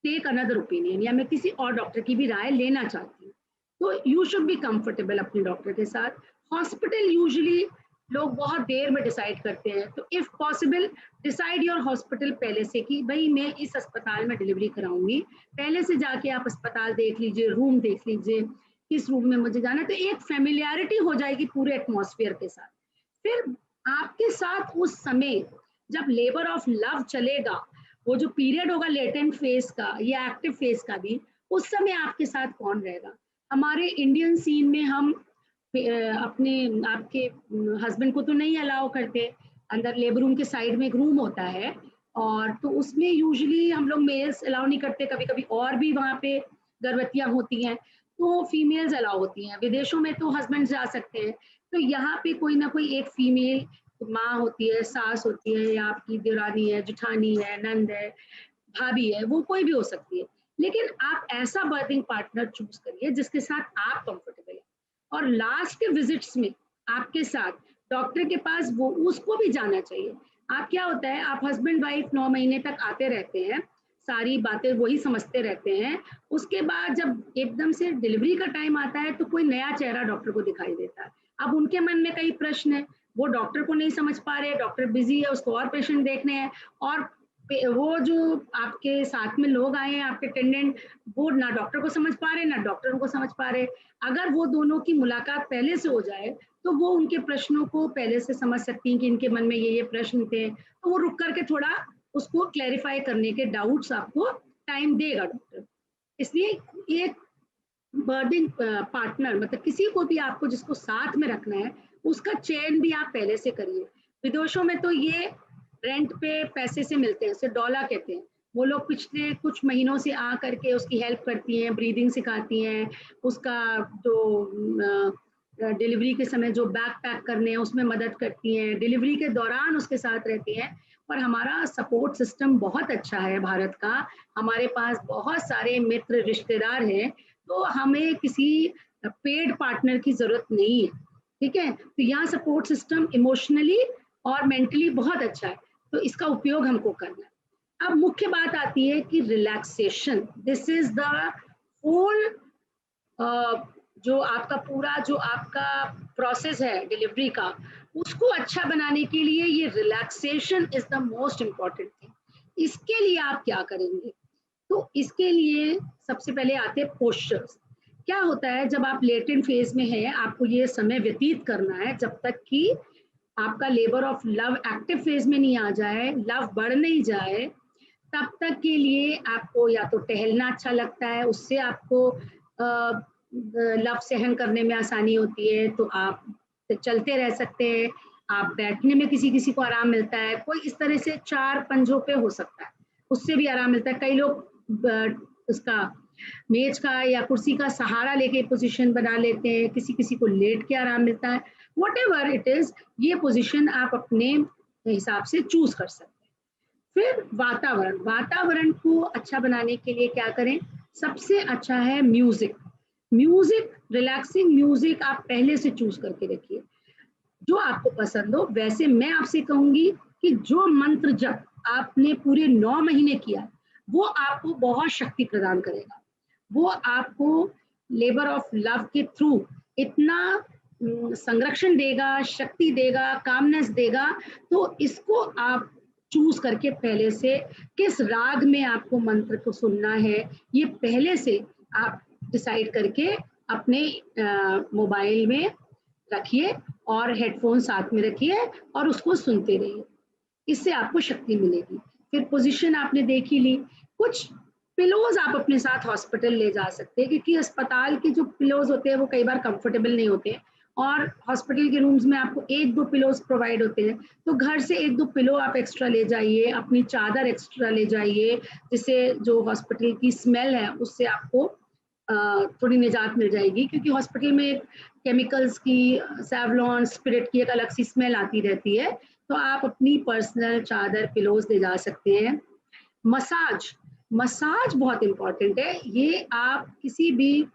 take another opinion, या मैं किसी और डॉक्टर की भी राय लेना चाहती हूँ। तो यू शुड बी कंफर्टेबल अपने डॉक्टर के साथ। हॉस्पिटल यूजुअली लोग बहुत देर में डिसाइड करते हैं, तो if possible decide your hospital पहले से कि भाई मैं इस अस्पताल में डिलीवरी कराऊंगी, पहले से जाके आप अस्पताल देख लीजिए, रूम देख लीजिए, किस रूम में मुझे जाना है, तो एक फेमिलियरिटी हो जाएगी पूरे एटमॉस्फेयर के साथ। फिर आपके साथ उस समय जब लेबर ऑफ लव चलेगा, वो जो पीरियड होगा लेटेंट फेज का या एक्टिव फेज का भी, उस समय आपके साथ कौन रहेगा। हमारे इंडियन सीन में हम अपने आपके हस्बैंड को तो नहीं अलाउ करते, अंदर लेबर रूम के साइड में एक रूम होता है, और तो उसमें यूजुअली हम लोग मेल्स अलाउ नहीं करते, कभी कभी और भी वहाँ पे गर्भवतियाँ होती हैं तो फीमेल्स अलाउ होती हैं। विदेशों में तो हस्बैंड जा सकते हैं, तो यहाँ पे कोई ना कोई एक फीमेल माँ होती है, सास होती है, या आपकी देवरानी है, जेठानी है, नंद है, भाभी है, वो कोई भी हो सकती है, लेकिन आप ऐसा बर्थिंग पार्टनर चूज करिए जिसके साथ आप कंफर्टेबल है। और लास्ट के विजिट्स में आपके साथ डॉक्टर के पास वो उसको भी जाना चाहिए। आप क्या होता है, आप हस्बैंड वाइफ 9 महीने तक आते रहते हैं, सारी बातें वही समझते रहते हैं, उसके बाद जब एकदम से डिलीवरी का टाइम आता है तो कोई नया चेहरा डॉक्टर को दिखाई देता है। अब उनके मन में कई प्रश्न है, वो डॉक्टर को नहीं समझ पा रहे, डॉक्टर बिजी है, उसको और पेशेंट देखने हैं, और वो जो आपके साथ में लोग आए हैं आपके अटेंडेंट, वो ना डॉक्टर को समझ पा रहे ना डॉक्टर को समझ पा रहे। अगर वो दोनों की मुलाकात पहले से हो जाए तो वो उनके प्रश्नों को पहले से समझ सकती हैं कि इनके मन में ये प्रश्न थे, तो वो रुक करके थोड़ा उसको क्लैरिफाई करने के डाउट्स आपको टाइम देगा डॉक्टर। इसलिए एक बर्थिंग पार्टनर, मतलब किसी को भी आपको जिसको साथ में रखना है, उसका चयन भी आप पहले से करिए। विदेशों में तो ये रेंट पे पैसे से मिलते हैं, उसे डॉला कहते हैं, वो लोग पिछले कुछ महीनों से आ करके उसकी हेल्प करती हैं, ब्रीदिंग सिखाती हैं, उसका जो डिलीवरी के समय जो बैग पैक करने हैं उसमें मदद करती हैं, डिलीवरी के दौरान उसके साथ रहती हैं। और हमारा सपोर्ट सिस्टम बहुत अच्छा है भारत का, हमारे पास बहुत सारे मित्र रिश्तेदार हैं, तो हमें किसी पेड पार्टनर की जरूरत नहीं है। ठीक है, तो यहाँ सपोर्ट सिस्टम इमोशनली और मेंटली बहुत अच्छा है, तो इसका उपयोग हमको करना है। अब मुख्य बात आती है कि relaxation, this is the whole जो आपका पूरा जो आपका प्रोसेस है डिलीवरी का, उसको अच्छा बनाने के लिए ये relaxation is the most important thing. इसके लिए आप क्या करेंगे, तो इसके लिए सबसे पहले आते हैं पोस्चर्स। क्या होता है, जब आप लेटेंट फेज में है, आपको ये समय व्यतीत करना है जब तक कि आपका labour of love active phase में नहीं आ जाए, लव बढ़ नहीं जाए, तब तक के लिए आपको या तो टहलना अच्छा लगता है, उससे आपको लव सहन करने में आसानी होती है, तो आप चलते रह सकते हैं, आप बैठने में किसी किसी को आराम मिलता है, कोई इस तरह से 4 पंजों पे हो सकता है, उससे भी आराम मिलता है। कई लोग उसका मेज का या कुर्सी का सहारा लेके पोजीशन बना लेते हैं, किसी किसी को लेट के आराम मिलता है, व्हाटएवर इट इज, ये पोजीशन आप अपने हिसाब से चूज कर सकते हैं। फिर वातावरण, वातावरण को अच्छा बनाने के लिए क्या करें, सबसे अच्छा है म्यूजिक। म्यूजिक, रिलैक्सिंग म्यूजिक आप पहले से चूज करके रखिए, जो आपको पसंद हो। वैसे मैं आपसे कहूंगी कि जो मंत्र जप आपने पूरे 9 महीने किया, वो आपको बहुत शक्ति प्रदान करेगा, वो आपको लेबर ऑफ लव के थ्रू इतना संरक्षण देगा, शक्ति देगा, कामनेस देगा, तो इसको आप चूज करके पहले से किस राग में आपको मंत्र को सुनना है, ये पहले से आप डिसाइड करके अपने मोबाइल में रखिए और हेडफोन साथ में रखिए और उसको सुनते रहिए। इससे आपको शक्ति मिलेगी। फिर पोजीशन आपने देख ही ली। कुछ पिलोज आप अपने साथ हॉस्पिटल ले जा सकते हैं, क्योंकि अस्पताल के जो पिलोज होते हैं वो कई बार कंफर्टेबल नहीं होते हैं और हॉस्पिटल के रूम्स में आपको 1-2 पिलोज प्रोवाइड होते हैं। तो घर से 1-2 पिलो आप एक्स्ट्रा ले जाइए, अपनी चादर एक्स्ट्रा ले जाइए, जिससे जो हॉस्पिटल की स्मेल है उससे आपको थोड़ी निजात मिल जाएगी, क्योंकि हॉस्पिटल में केमिकल्स की, सैवलॉन, स्पिरिट की एक अलग सी स्मेल आती रहती है। तो आप अपनी पर्सनल चादर, पिलोज ले जा सकते हैं। मसाज बहुत इंपॉर्टेंट है। ये आप किसी भी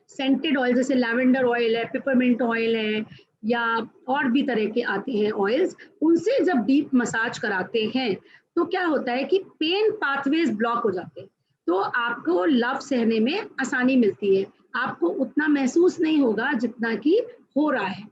सेंटेड ऑयल, जैसे लैवेंडर ऑयल है, पिपरमिंट ऑयल है, या और भी तरह के आते हैं ऑयल्स, उनसे जब डीप मसाज कराते हैं तो क्या होता है कि पेन पाथवेज ब्लॉक हो जाते हैं, तो आपको लव सहने में आसानी मिलती है। आपको उतना महसूस नहीं होगा जितना कि हो रहा है।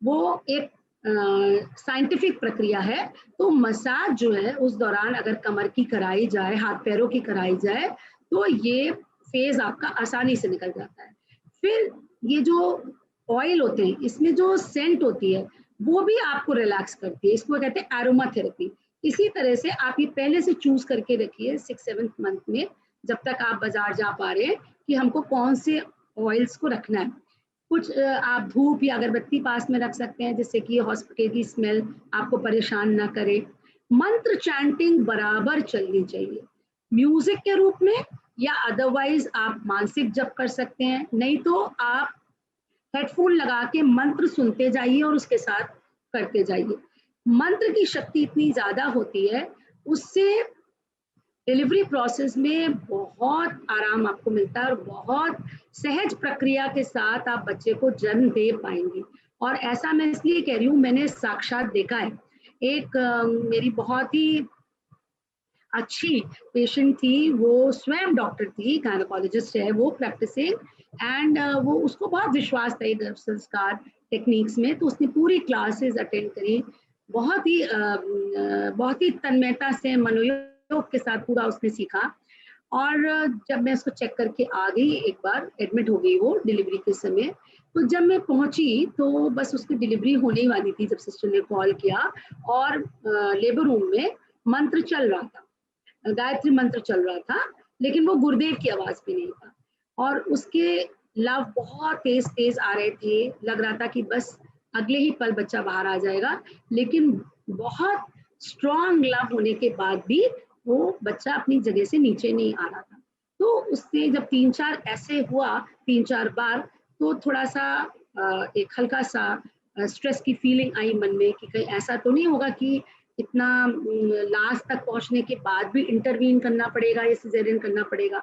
वो एक साइंटिफिक प्रक्रिया है। तो मसाज जो है उस दौरान अगर कमर की कराई जाए, हाथ पैरों की कराई जाए, तो ये फेज आपका आसानी से निकल जाता है। फिर ये जो ऑयल होते हैं, इसमें जो सेंट होती है वो भी आपको रिलैक्स करती है। इसको कहते हैं एरोमा थेरेपी। इसी तरह से आप ये पहले से चूज करके रखिए 6-7 मंथ में, जब तक आप बाजार जा पा रहे हैं, कि हमको कौन से ऑयल्स को रखना है। कुछ आप धूप या अगरबत्ती पास में रख सकते हैं, जिससे कि हॉस्पिटल की स्मेल आपको परेशान ना करे। मंत्र चैंटिंग बराबर चलनी चाहिए, म्यूजिक के रूप में या अदरवाइज आप मानसिक जप कर सकते हैं। नहीं तो आप हेडफोन लगा के मंत्र सुनते जाइए और उसके साथ करते जाइए। मंत्र की शक्ति इतनी ज्यादा होती है, उससे डिलीवरी प्रोसेस में बहुत आराम आपको मिलता है और बहुत सहज प्रक्रिया के साथ आप बच्चे को जन्म दे पाएंगे। और ऐसा मैं इसलिए कह रही हूँ, मैंने साक्षात देखा है। एक मेरी बहुत ही अच्छी पेशेंट थी, वो स्वयं डॉक्टर थी, गायनेकोलॉजिस्ट है वो प्रैक्टिसिंग, एंड वो उसको बहुत विश्वास था गर्भ संस्कार टेक्निक्स में, तो उसने पूरी क्लासेस अटेंड करी, बहुत ही तन्मयता से, मनोयोग के साथ पूरा उसने सीखा। और जब मैं उसको चेक करके आ गई, एक बार एडमिट हो गई वो डिलीवरी के समय, तो जब मैं पहुंची तो बस उसकी डिलीवरी होने वाली थी जब सिस्टर ने कॉल किया, और लेबर रूम में मंत्र चल रहा था, गायत्री मंत्र चल रहा था, लेकिन वो गुरुदेव की आवाज भी नहीं था, और उसके लव बहुत तेज तेज आ रहे थे। लग रहा था कि बस अगले ही पल बच्चा बाहर आ जाएगा, लेकिन बहुत स्ट्रॉन्ग लव होने के बाद भी वो बच्चा अपनी जगह से नीचे नहीं आ रहा था। तो उसने जब 3-4 ऐसे हुआ, 3-4 बार, तो थोड़ा सा एक हल्का सा स्ट्रेस की फीलिंग आई मन में कि कहीं ऐसा तो नहीं होगा कि इतना लास्ट तक पहुंचने के बाद भी इंटरवीन करना पड़ेगा या सिजेरियन करना पड़ेगा।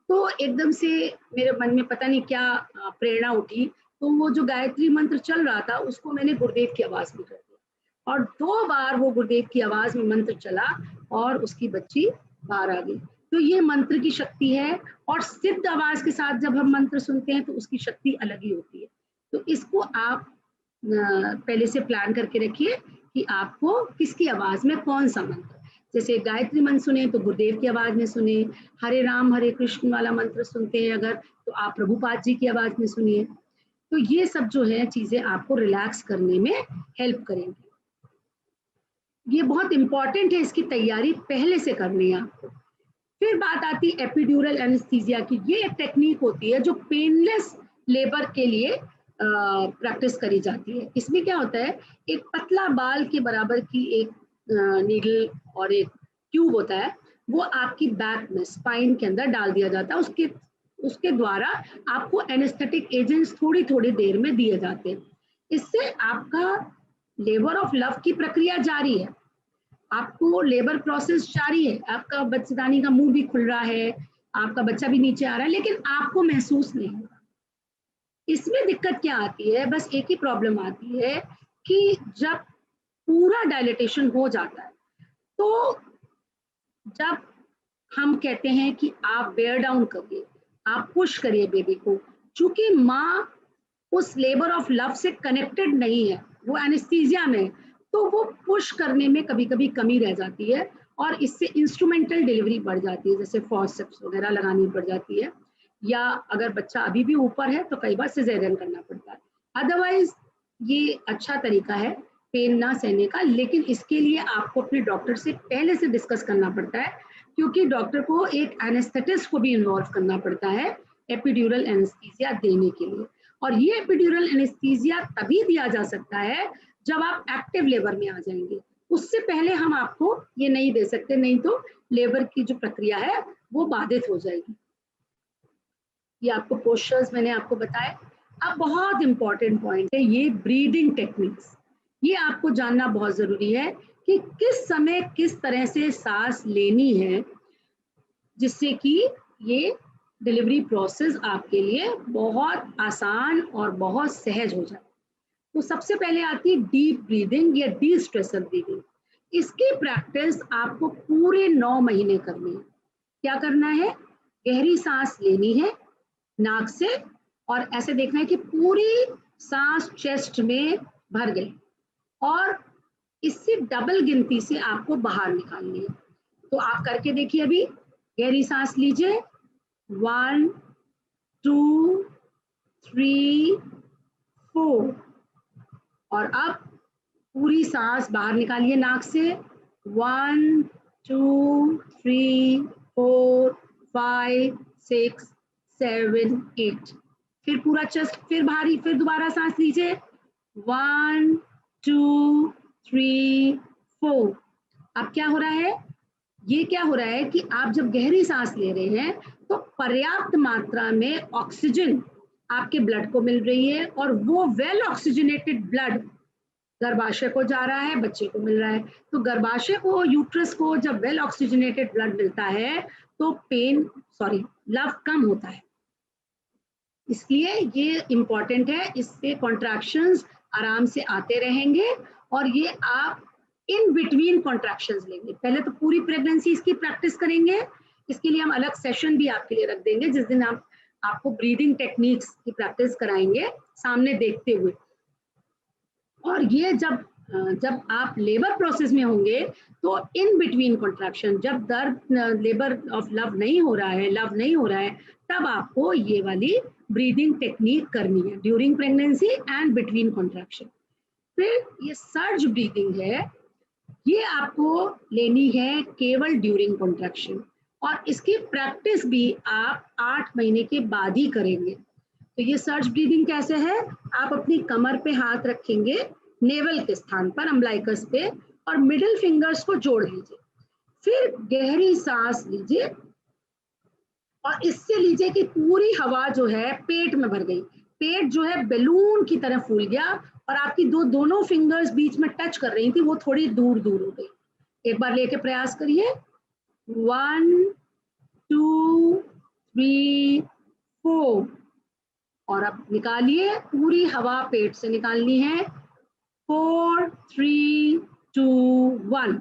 तो एकदम से मेरे मन में पता नहीं क्या प्रेरणा उठी, तो वो जो गायत्री मंत्र चल रहा था उसको मैंने गुरुदेव की आवाज में कर दिया, और 2 बार वो गुरुदेव की आवाज में मंत्र चला और उसकी बच्ची बाहर आ गई। तो ये मंत्र की शक्ति है, और सिद्ध आवाज के साथ जब हम मंत्र सुनते हैं तो उसकी शक्ति अलग ही होती है। तो इसको आप पहले से प्लान करके रखिए कि आपको किसकी आवाज में कौन सा मंत्र, जैसे गायत्री मंत्र सुने तो गुरुदेव की आवाज में सुने, हरे राम हरे कृष्ण वाला मंत्र सुनते हैं अगर, तो आप प्रभुपाद जी की आवाज में सुनिए। तो ये सब जो है चीजें आपको रिलैक्स करने में हेल्प करेंगी। ये बहुत इंपॉर्टेंट है, इसकी तैयारी पहले से करनी है आपको। फिर बात आती है एपिड्यूरल एनेस्थीसिया की। ये एक टेक्निक होती है जो पेनलेस लेबर के लिए प्रैक्टिस करी जाती है। इसमें क्या होता है, एक पतला बाल के बराबर की एक नीडल और एक ट्यूब होता है, वो आपकी बैक में, स्पाइन के अंदर डाल दिया जाता है। उसके द्वारा आपको एनेस्थेटिक एजेंट्स थोड़ी थोड़ी देर में दिए जाते हैं। इससे आपका लेबर ऑफ लव की प्रक्रिया जारी है, आपको लेबर प्रोसेस जारी है, आपका बच्चेदानी का मुंह भी खुल रहा है, आपका बच्चा भी नीचे आ रहा है, लेकिन आपको महसूस नहीं होगा। इसमें दिक्कत क्या आती है, बस एक ही प्रॉब्लम आती है कि जब पूरा डायलेटेशन हो जाता है, तो जब हम कहते हैं कि आप बेयर डाउन करिए, आप पुश करिए बेबी को, चूंकि माँ उस लेबर ऑफ लव से कनेक्टेड नहीं है, वो एनेस्थीसिया में, तो वो पुश करने में कभी कभी कमी रह जाती है और इससे इंस्ट्रूमेंटल डिलीवरी बढ़ जाती है, जैसे फॉर्सेप्स वगैरह लगानी पड़ जाती है, या अगर बच्चा अभी भी ऊपर है तो कई बार सिजेरियन करना पड़ता है। अदरवाइज ये अच्छा तरीका है पेन ना सहने का, लेकिन इसके लिए आपको अपने डॉक्टर से पहले से डिस्कस करना पड़ता है, क्योंकि डॉक्टर को एक एनेस्थेटिस्ट को भी इन्वॉल्व करना पड़ता है एपिड्यूरल एनेस्थीसिया देने के लिए। और ये एपिड्यूरल एनेस्थीसिया तभी दिया जा सकता है जब आप एक्टिव लेबर में आ जाएंगे, उससे पहले हम आपको ये नहीं दे सकते, नहीं तो लेबर की जो प्रक्रिया है वो बाधित हो जाएगी। ये आपको पोस्चर्स मैंने आपको बताए। अब बहुत इंपॉर्टेंट पॉइंट है ये ब्रीदिंग टेक्निक्स। ये आपको जानना बहुत जरूरी है कि किस समय किस तरह से सांस लेनी है, जिससे कि ये डिलीवरी प्रोसेस आपके लिए बहुत आसान और बहुत सहज हो जाए। तो सबसे पहले आती है डीप ब्रीदिंग या डी स्ट्रेसर ब्रीदिंग। इसकी प्रैक्टिस आपको पूरे 9 महीने करनी है। क्या करना है? गहरी सांस लेनी है नाक से और ऐसे देखना है कि पूरी सांस चेस्ट में भर गई और इससे डबल गिनती से आपको बाहर निकालनी है। तो आप करके देखिए, अभी गहरी सांस लीजिए, 1 2 3 4 और अब पूरी सांस बाहर निकालिए नाक से, 1 2 3 4 5 6 7 8। फिर पूरा चेस्ट फिर भारी, फिर दोबारा सांस लीजिए, 1 2 3 4। अब क्या हो रहा है? ये क्या हो रहा है कि आप जब गहरी सांस ले रहे हैं तो पर्याप्त मात्रा में ऑक्सीजन आपके ब्लड को मिल रही है और वो वेल ऑक्सीजनेटेड ब्लड गर्भाशय को जा रहा है, बच्चे को मिल रहा है। तो गर्भाशय को, यूट्रस को जब वेल ऑक्सीजनेटेड ब्लड मिलता है तो लव कम होता है। इसलिए ये इंपॉर्टेंट है, इससे कॉन्ट्रैक्शंस आराम से आते रहेंगे और ये आप इन बिटवीन कॉन्ट्रैक्शंस लेंगे। पहले तो पूरी प्रेगनेंसी इसकी प्रैक्टिस करेंगे, इसके लिए हम अलग सेशन भी आपके लिए रख देंगे जिस दिन आपको ब्रीदिंग टेक्निक्स की प्रैक्टिस कराएंगे सामने देखते हुए। और ये जब आप लेबर प्रोसेस में होंगे तो इन बिटवीन कॉन्ट्रैक्शन, जब दर्द लेबर ऑफ लव नहीं हो रहा है, तब आपको ये वाली ब्रीदिंग टेक्निक करनी है during pregnancy and between contraction. फिर ये सर्ज ब्रीदिंग है, ये आपको लेनी है केवल ड्यूरिंग कॉन्ट्रैक्शन और इसकी प्रैक्टिस भी आप 8 महीने के बाद ही करेंगे। तो ये सर्ज ब्रीदिंग कैसे है? आप अपनी कमर पे हाथ रखेंगे नेवल के स्थान पर, अम्बलाइकस पे, और मिडिल फिंगर्स को जोड़ लीजिए। फिर गहरी सांस लीजिए और इससे लीजिए कि पूरी हवा जो है पेट में भर गई, पेट जो है बैलून की तरह फूल गया और आपकी दोनों फिंगर्स बीच में टच कर रही थी, वो थोड़ी दूर दूर हो गई। एक बार लेके प्रयास करिए, 1 2 3 4 और अब निकालिए, पूरी हवा पेट से निकालनी है, 4 3 2 1।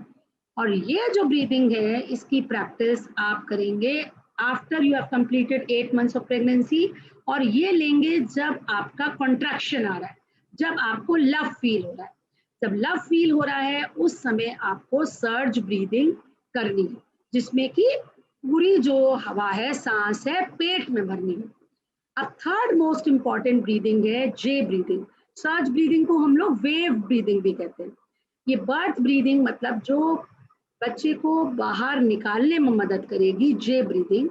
और ये जो ब्रीदिंग है इसकी प्रैक्टिस आप करेंगे after you have completed 8 months of pregnancy, और ये लेंगे जब आपका कॉन्ट्रैक्शन आ रहा है, जब आपको लव फील हो रहा है। जब लव फील हो रहा है उस समय आपको सर्ज ब्रीदिंग करनी है, जिसमें कि पूरी जो हवा है, सांस है, पेट में भरनी है। अब थर्ड मोस्ट इंपॉर्टेंट ब्रीदिंग है जे ब्रीदिंग। सर्ज ब्रीदिंग को हम लोग वेव ब्रीदिंग भी कहते हैं। ये बर्थ ब्रीदिंग मतलब जो बच्चे को बाहर निकालने में मदद करेगी, जे ब्रीदिंग।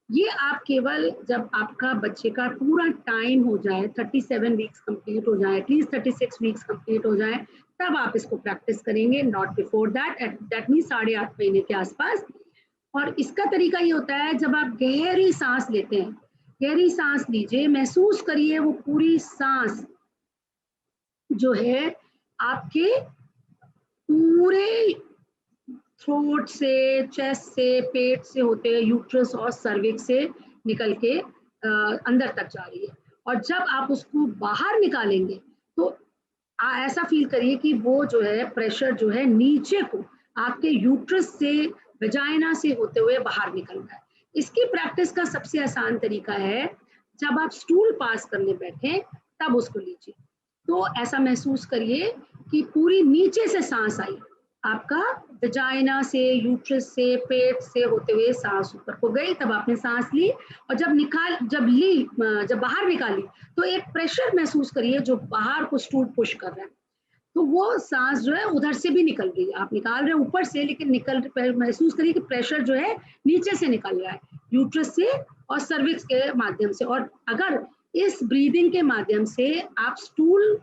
ये आप केवल जब आपका बच्चे का पूरा टाइम हो जाए, 37 वीक्स कंप्लीट हो जाए, एटलीस्ट 36 वीक्स कंप्लीट हो जाए, तब आप इसको प्रैक्टिस करेंगे, नॉट बिफोर दैट मीन्स 8.5 महीने के आसपास। और इसका तरीका ये होता है, जब आप गहरी सांस लेते हैं, गहरी सांस लीजिए, महसूस करिए वो पूरी सांस जो है आपके पूरे थ्रोट से, चेस्ट से, पेट से होते हैं, यूट्रस और सर्विक्स से निकल के अंदर तक जा रही है। और जब आप उसको बाहर निकालेंगे तो ऐसा फील करिए कि वो जो है प्रेशर जो है नीचे को आपके यूट्रस से, वजाइना से होते हुए बाहर निकल रहा है। इसकी प्रैक्टिस का सबसे आसान तरीका है, जब आप स्टूल पास करने बैठे तब उसको लीजिए। तो ऐसा महसूस करिए कि पूरी नीचे से सांस आई, आपका वजाइना से, यूट्रस से, पेट से होते हुए सांस ऊपर को गई, तब आपने सांस ली, और जब बाहर निकाली तो एक प्रेशर महसूस करिए जो बाहर को स्टूल पुश कर रहा है, तो वो सांस जो है उधर से भी निकल गई। आप निकाल रहे हैं ऊपर से, लेकिन महसूस करिए कि प्रेशर जो है नीचे से निकल रहा है, यूट्रस से और सर्विक्स के माध्यम से। और अगर इस ब्रीदिंग के माध्यम से आप स्टूल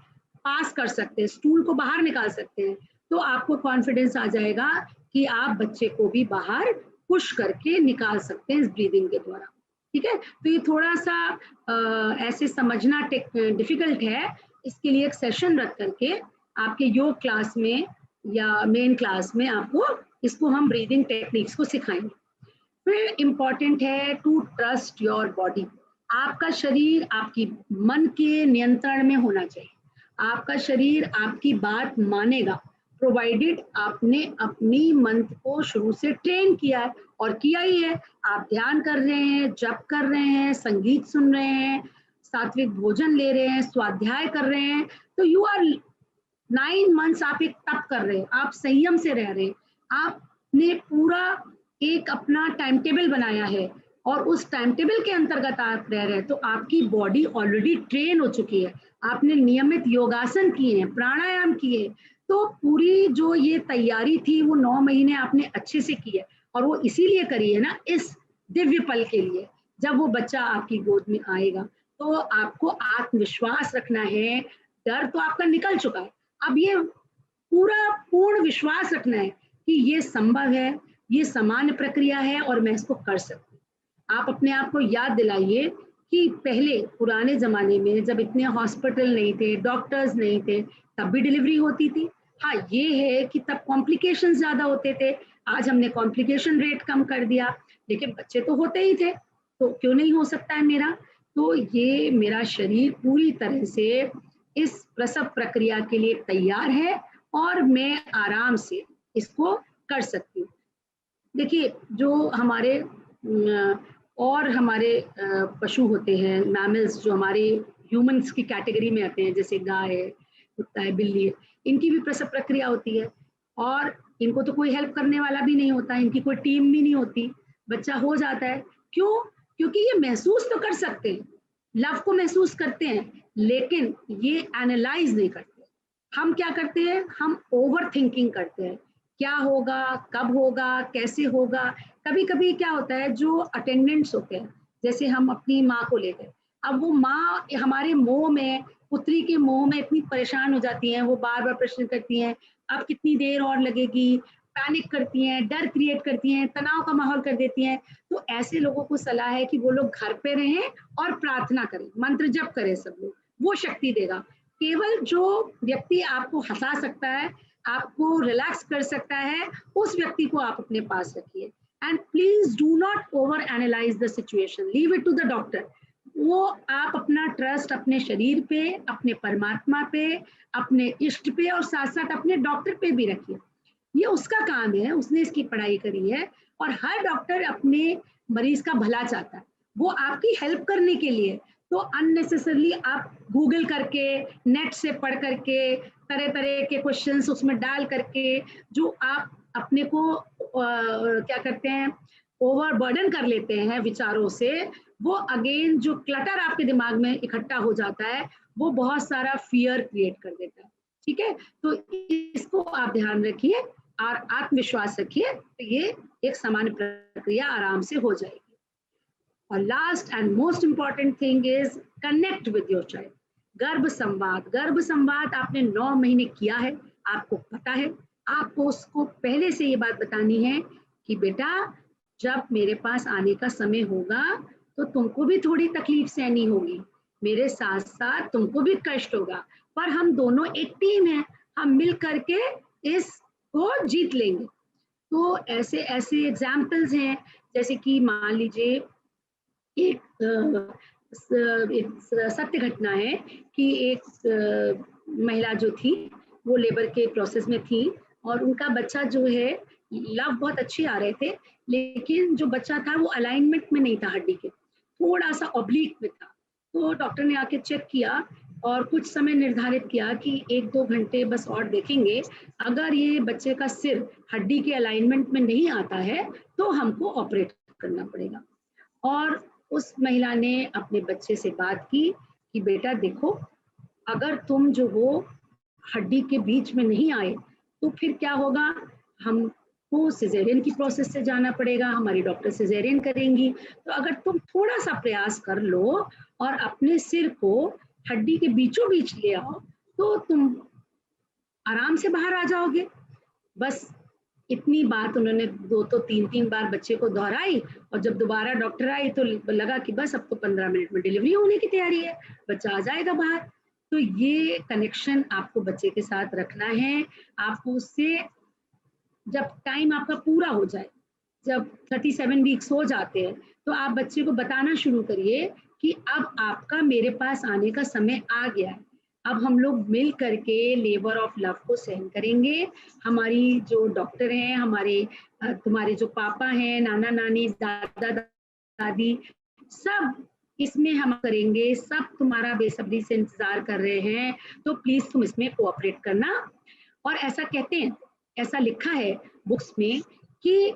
पास कर सकते हैं, स्टूल को बाहर निकाल सकते हैं, तो आपको कॉन्फिडेंस आ जाएगा कि आप बच्चे को भी बाहर पुश करके निकाल सकते हैं इस ब्रीदिंग के द्वारा। ठीक है, तो ये थोड़ा सा ऐसे समझना डिफिकल्ट है, इसके लिए एक सेशन रख करके आपके योग क्लास में या मेन क्लास में आपको इसको हम ब्रीदिंग टेक्निक्स को सिखाएंगे। फिर इम्पॉर्टेंट है टू ट्रस्ट योर बॉडी। आपका शरीर आपकी मन के नियंत्रण में होना चाहिए, आपका शरीर आपकी बात मानेगा, प्रोवाइडेड आपने अपनी मन को शुरू से ट्रेन किया है, और किया ही है। आप ध्यान कर रहे हैं, जप कर रहे हैं, संगीत सुन रहे हैं, सात्विक भोजन ले रहे हैं, स्वाध्याय कर रहे हैं, तो यू आर 9 मंथ्स आप एक तप कर रहे हैं, आप संयम से रह रहे हैं, आपने पूरा एक अपना टाइम टेबल बनाया है, और उस टाइम टेबल के अंतर्गत आप रह रहे हैं, तो आपकी बॉडी ऑलरेडी ट्रेन हो चुकी है, आपने नियमित योगासन किए हैं, प्राणायाम किए, तो पूरी जो ये तैयारी थी वो 9 महीने आपने अच्छे से की है, और वो इसीलिए करी है ना, इस दिव्य पल के लिए, जब वो बच्चा आपकी गोद में आएगा। तो आपको आत्मविश्वास रखना है, डर तो आपका निकल चुका है, अब ये पूरा पूर्ण विश्वास रखना है कि ये संभव है, ये सामान्य प्रक्रिया है और मैं इसको कर सकती हूँ। आप अपने आप को याद दिलाइए कि पहले पुराने जमाने में जब इतने हॉस्पिटल नहीं थे, डॉक्टर्स नहीं थे, तब भी डिलीवरी होती थी। हाँ, ये है कि तब कॉम्प्लिकेशंस ज्यादा होते थे, आज हमने कॉम्प्लिकेशन रेट कम कर दिया, लेकिन बच्चे तो होते ही थे, तो क्यों नहीं हो सकता है मेरा। तो ये मेरा शरीर पूरी तरह से इस प्रसव प्रक्रिया के लिए तैयार है और मैं आराम से इसको कर सकती हूँ। देखिए, जो हमारे और हमारे पशु होते हैं, मैमल्स, जो हमारे ह्यूमंस की कैटेगरी में आते हैं, जैसे गाय है, कुत्ता है, बिल्ली है, इनकी भी प्रसव प्रक्रिया होती है, और इनको तो कोई हेल्प करने वाला भी नहीं होता, इनकी कोई टीम भी नहीं होती, बच्चा हो जाता है। क्यों? क्योंकि ये महसूस तो कर सकते हैं, लव को महसूस करते हैं, लेकिन ये एनालाइज नहीं करते। हम क्या करते हैं? हम ओवर थिंकिंग करते हैं, क्या होगा, कब होगा, कैसे होगा। कभी कभी क्या होता है, जो अटेंडेंट्स होते हैं, जैसे हम अपनी माँ को ले गए, अब वो माँ हमारे मोह में, पुत्री के मोह में इतनी परेशान हो जाती हैं, वो बार बार प्रश्न करती हैं, अब कितनी देर और लगेगी, पैनिक करती हैं, डर क्रिएट करती हैं, तनाव का माहौल कर देती हैं। तो ऐसे लोगों को सलाह है कि वो लोग घर पे रहें और प्रार्थना करें, मंत्र जप करें सब लोग, वो शक्ति देगा। केवल जो व्यक्ति आपको हंसा सकता है, आपको रिलैक्स कर सकता है, उस व्यक्ति को आप अपने पास रखिए। And please do not overanalyse the situation, leave it to the doctor. वो आप अपना ट्रस्ट अपने शरीर पे, अपने परमात्मा पे, अपने इष्ट पे, और साथ साथ अपने डॉक्टर पे भी रखिए। ये उसका काम है, उसने इसकी पढ़ाई करी है, और हर डॉक्टर अपने मरीज का भला चाहता है, वो आपकी हेल्प करने के लिए। तो अननेसेसरली आप गूगल करके, नेट से पढ़ करके, तरह तरह के क्वेश्चंस उसमें डाल करके, जो आप अपने को क्या करते हैं, ओवरबर्डन कर लेते हैं विचारों से, वो अगेन जो क्लटर आपके दिमाग में इकट्ठा हो जाता है, वो बहुत सारा फियर क्रिएट कर देता है। ठीक है, तो इसको आप ध्यान रखिए और आत्मविश्वास रखिए, तो ये एक सामान्य प्रक्रिया आराम से हो जाएगी। और last and most important thing is connect with your child. गर्भ संवाद आपने 9 महीने किया है, आपको पता है, आपको उसको पहले से ये बात बतानी है कि बेटा, जब मेरे पास आने का समय होगा तो तुमको भी थोड़ी तकलीफ सहनी होगी, मेरे साथ साथ तुमको भी कष्ट होगा, पर हम दोनों एक टीम है, हम मिल करके इसको जीत लेंगे। तो ऐसे ऐसे एग्जाम्पल्स हैं, जैसे कि मान लीजिए एक सत्य घटना है कि एक महिला जो थी, वो लेबर के प्रोसेस में थी, और उनका बच्चा जो है, लव बहुत अच्छे आ रहे थे, लेकिन जो बच्चा था वो अलाइनमेंट में नहीं था, हड्डी के थोड़ा सा ऑब्लिक में था। तो डॉक्टर ने आके चेक किया और कुछ समय निर्धारित किया कि 1-2 घंटे बस और देखेंगे, अगर ये बच्चे का सिर हड्डी के अलाइनमेंट में नहीं आता है तो हमको ऑपरेट करना पड़ेगा। और उस महिला ने अपने बच्चे से बात की कि बेटा देखो, अगर तुम जो हो हड्डी के बीच में नहीं आए तो फिर क्या होगा, हमको सिजेरियन की प्रोसेस से जाना पड़ेगा, हमारी डॉक्टर सिजेरियन करेंगी। तो अगर तुम थोड़ा सा प्रयास कर लो और अपने सिर को हड्डी के बीचों बीच ले आओ तो तुम आराम से बाहर आ जाओगे। बस इतनी बात उन्होंने 2 तो 3 बार बच्चे को दोहराई, और जब दोबारा डॉक्टर आई तो लगा कि बस अब तो 15 मिनट में डिलीवरी होने की तैयारी है, बच्चा आ जाएगा बाहर। तो ये कनेक्शन आपको बच्चे के साथ रखना है। आपको उससे जब टाइम आपका पूरा हो जाए, जब 37 वीक्स हो जाते हैं, तो आप बच्चे को बताना शुरू करिए कि अब आपका मेरे पास आने का समय आ गया है, अब हम लोग मिल करके लेबर ऑफ लव को सहन करेंगे। हमारी जो डॉक्टर हैं, हमारे तुम्हारे जो पापा हैं, नाना नानी, दादा दादी, सब इसमें हम करेंगे, सब तुम्हारा बेसब्री से इंतजार कर रहे हैं, तो प्लीज तुम इसमें कोऑपरेट करना। और ऐसा कहते हैं, ऐसा लिखा है बुक्स में कि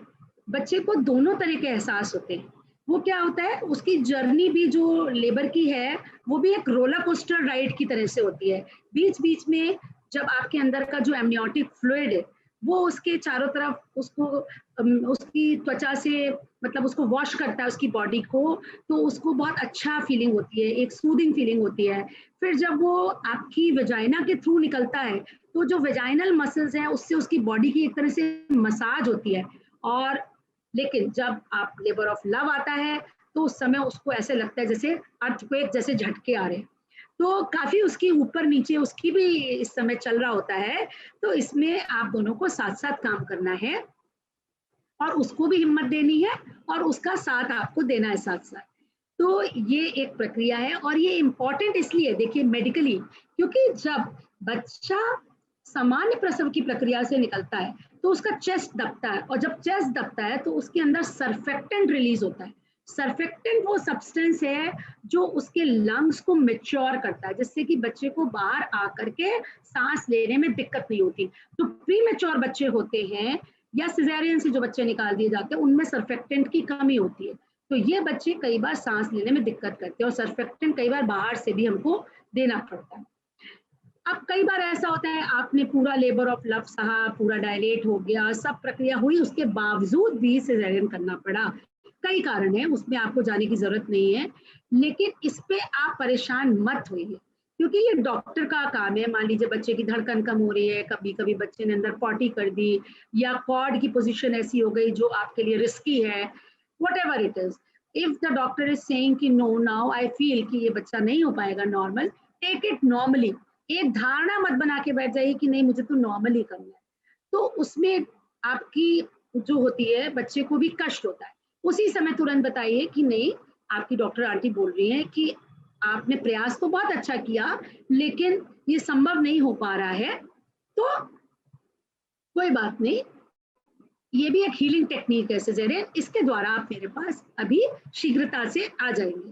बच्चे को दोनों तरह के एहसास होते हैं। वो क्या होता है, उसकी जर्नी भी जो लेबर की है वो भी एक रोलर कोस्टर राइड की तरह से होती है। बीच बीच में जब आपके अंदर का जो एमनियोटिक फ्लूइड है वो उसके चारों तरफ उसको उसकी त्वचा से मतलब उसको वॉश करता है उसकी बॉडी को, तो उसको बहुत अच्छा फीलिंग होती है, एक सूदिंग फीलिंग होती है। फिर जब वो आपकी वेजाइना के थ्रू निकलता है तो जो वेजाइनल मसल्स हैं उससे उसकी बॉडी की एक तरह से मसाज होती है। और लेकिन जब आप लेबर ऑफ लव आता है तो उस समय उसको ऐसे लगता है जैसे अर्थक्वेक जैसे झटके आ रहे हैं, तो काफी उसकी ऊपर नीचे उसकी भी इस समय चल रहा होता है। तो इसमें आप दोनों को साथ साथ काम करना है और उसको भी हिम्मत देनी है और उसका साथ आपको देना है साथ साथ। तो ये एक प्रक्रिया है और ये इम्पोर्टेंट इसलिए देखिए मेडिकली, क्योंकि जब बच्चा सामान्य प्रसव की प्रक्रिया से निकलता है तो उसका चेस्ट दबता है, और जब चेस्ट दबता है तो उसके अंदर सर्फेक्टेंट रिलीज होता है। सर्फेक्टेंट वो सब्सटेंस है जो उसके लंग्स को मैच्योर करता है, जिससे कि बच्चे को बाहर आकर के सांस लेने में दिक्कत नहीं होती। तो प्री मैच्योर बच्चे होते हैं या सिजेरियन से जो बच्चे निकाल दिए जाते हैं उनमें सर्फेक्टेंट की कमी होती है, तो ये बच्चे कई बार सांस लेने में दिक्कत करते हैं और सर्फेक्टेंट कई बार बाहर से भी हमको देना पड़ता है। अब कई बार ऐसा होता है आपने पूरा लेबर ऑफ लव सहा, पूरा डायलेट हो गया, सब प्रक्रिया हुई, उसके बावजूद भी सिजेरियन करना पड़ा। कई कारण है, उसमें आपको जाने की जरूरत नहीं है, लेकिन इस पे आप परेशान मत होइए क्योंकि ये डॉक्टर का काम है। मान लीजिए बच्चे की धड़कन कम हो रही है, कभी कभी बच्चे ने अंदर पॉटी कर दी या कॉर्ड की पोजीशन ऐसी हो गई जो आपके लिए रिस्की है, whatever it is, if the doctor is saying कि no now I feel कि ये बच्चा नहीं हो पाएगा नॉर्मल, take it normally। एक धारणा मत बना के बैठ जाइए कि नहीं मुझे तो नॉर्मल ही करना है, तो उसमें आपकी जो होती है बच्चे को भी कष्ट होता है। उसी समय तुरंत बताइए कि नहीं, आपकी डॉक्टर आंटी बोल रही है कि आपने प्रयास तो बहुत अच्छा किया लेकिन ये संभव नहीं हो पा रहा है, तो कोई बात नहीं, ये भी एक हीलिंग टेक्निक है सिजेरियन, इसके द्वारा आप मेरे पास अभी शीघ्रता से आ जाएंगे।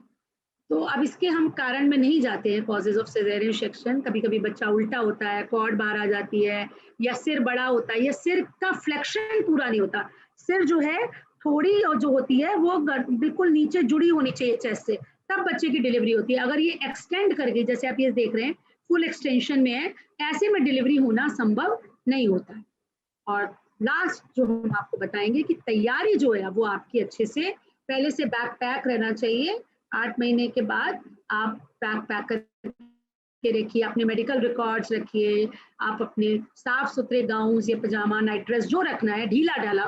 तो अब इसके हम कारण में नहीं जाते हैं, कॉजेज ऑफ सिजेरियन सेक्शन। कभी कभी बच्चा उल्टा होता है, कॉर्ड बाहर आ जाती है, या सिर बड़ा होता है, या सिर का फ्लेक्शन पूरा नहीं होता। सिर जो है थोड़ी और जो होती है वो बिल्कुल नीचे जुड़ी होनी चाहिए चेस्ट से, तब बच्चे की डिलीवरी होती है। अगर ये एक्सटेंड करके जैसे आप ये देख रहे हैं फुल एक्सटेंशन में है, ऐसे में डिलीवरी होना संभव नहीं होता है। और लास्ट जो हम आपको बताएंगे कि तैयारी जो है वो आपकी अच्छे से पहले से बैक पैक रहना चाहिए। 8 महीने के बाद आप बैक पैक करके रखिए, अपने मेडिकल रिकॉर्ड्स रखिए, आप अपने साफ सुथरे गाउन या पजामा नाइट ड्रेस जो रखना है, ढीला ढाला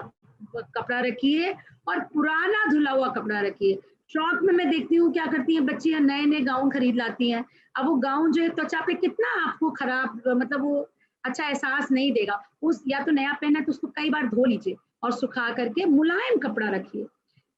कपड़ा रखिए और पुराना धुला हुआ कपड़ा रखिए। शौक में मैं देखती हूँ क्या करती हैं बच्चियां, नए नए गाउन खरीद लाती हैं। अब वो गाउन जो है त्वचा पे कितना आपको खराब, मतलब वो अच्छा एहसास नहीं देगा। उस या तो नया पहना है तो उसको कई बार धो लीजिए और सुखा करके मुलायम कपड़ा रखिए,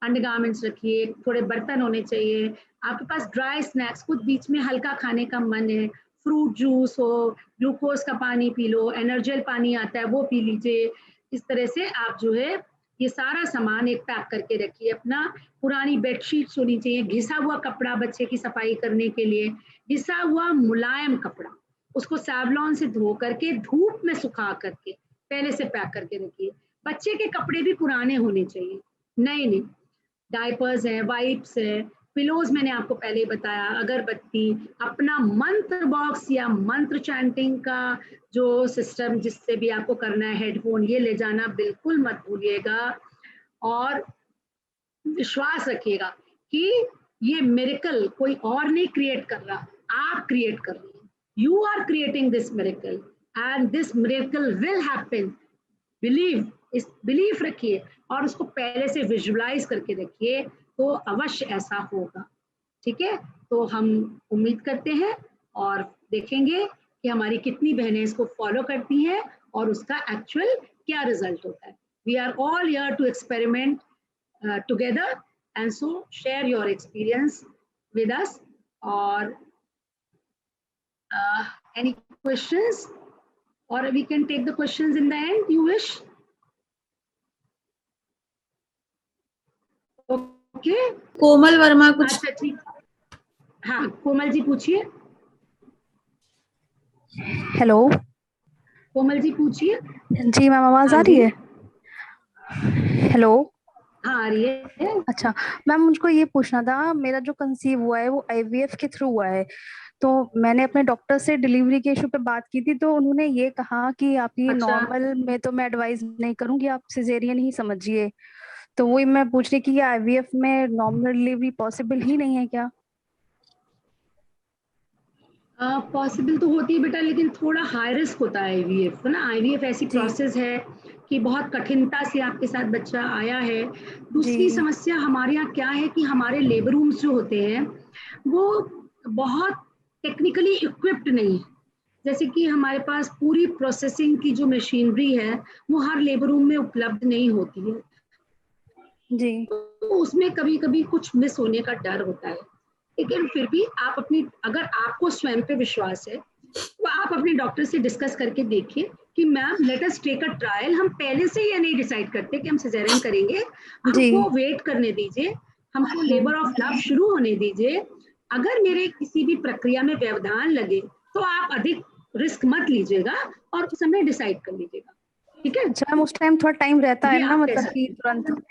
अंडरगारमेंट्स रखिए, थोड़े बर्तन होने चाहिए आपके पास, ड्राई स्नैक्स, कुछ बीच में हल्का खाने का मन है, फ्रूट जूस हो, ग्लूकोज का पानी पी लो, एनर्जेल पानी आता है वो पी लीजिए। इस तरह से आप जो है ये सारा सामान एक पैक करके रखिए। अपना पुरानी बेडशीट्स होनी चाहिए, घिसा हुआ कपड़ा बच्चे की सफाई करने के लिए, घिसा हुआ मुलायम कपड़ा, उसको सैवलॉन से धो करके धूप में सुखा करके पहले से पैक करके रखिए। बच्चे के कपड़े भी पुराने होने चाहिए, नए नहीं। डायपर्स है, वाइप्स है, पिलोज मैंने आपको पहले ही बताया, अगरबत्ती, अपना मंत्र बॉक्स या मंत्र चैंटिंग का जो सिस्टम जिससे भी आपको करना है, हेडफोन ये ले जाना बिल्कुल मत भूलिएगा। और विश्वास रखिएगा कि ये मिरेकल कोई और नहीं क्रिएट कर रहा, आप क्रिएट कर रहे हैं। You are creating this miracle and this miracle will happen. Believe रखिए और उसको पहले से विजुअलाइज करके रखिए, तो अवश्य ऐसा होगा। ठीक है, तो हम उम्मीद करते हैं और देखेंगे कि हमारी कितनी बहनें इसको फॉलो करती हैं और उसका एक्चुअल क्या रिजल्ट होता है। We are all here to experiment together, and so share your experience with us. Or any questions, or we can take the questions in the end, you wish? Okay, कोमल वर्मा कुछ। अच्छा ठीक, हाँ कोमल जी पूछिए। Hello Komal ji पूछिए। जी ma'am, आवाज आ रही है? Hello, हाँ आ रही है। अच्छा मैम, मुझको ये पूछना था, मेरा जो कंसीव हुआ है वो आईवीएफ के थ्रू हुआ है, तो मैंने अपने डॉक्टर से डिलीवरी के इशू पे बात की थी, तो उन्होंने ये कहा कि आप ये अच्छा। नॉर्मल में तो मैं एडवाइस नहीं करूंगी, आप सिजेरियन ही समझिए। तो वही मैं पूछ रही कि आईवीएफ में नॉर्मल डिलीवरी पॉसिबल ही नहीं है क्या? पॉसिबल तो होती है बेटा, लेकिन थोड़ा हाई रिस्क होता है आईवीएफ ना। आईवीएफ ऐसी जी। प्रोसेस है कि बहुत कठिनता से आपके साथ बच्चा आया है। दूसरी जी। समस्या हमारे यहाँ क्या है कि हमारे लेबर रूम्स जो होते हैं वो बहुत टेक्निकली इक्विप्ड नहीं है। जैसे कि हमारे पास पूरी प्रोसेसिंग की जो मशीनरी है वो हर लेबर रूम में उपलब्ध नहीं होती है, जी। तो उसमें कभी कभी कुछ मिस होने का डर होता है। लेकिन फिर भी आप अपनी, अगर आपको स्वयं पे विश्वास है तो आप अपने डॉक्टर से डिस्कस करके देखिए कि ma'am let us take a trial. हम पहले से ये नहीं डिसाइड करते कि हम सिजेरियन करेंगे, हमको वेट करने दीजिए, हमको लेबर ऑफ लव शुरू होने दीजिए। अगर मेरे किसी भी प्रक्रिया में व्यवधान लगे तो आप अधिक रिस्क मत लीजिएगा और उस समय डिसाइड कर लीजिएगा। ठीक है, अच्छा मैम, उस टाइम थोड़ा टाइम रहता है ये ना, आप कह मतलब सकते कि हैं। तुरंत?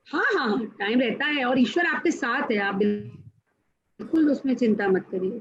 हाँ हाँ टाइम रहता है और ईश्वर आपके साथ है, आप बिल्कुल उसमें चिंता मत करिए।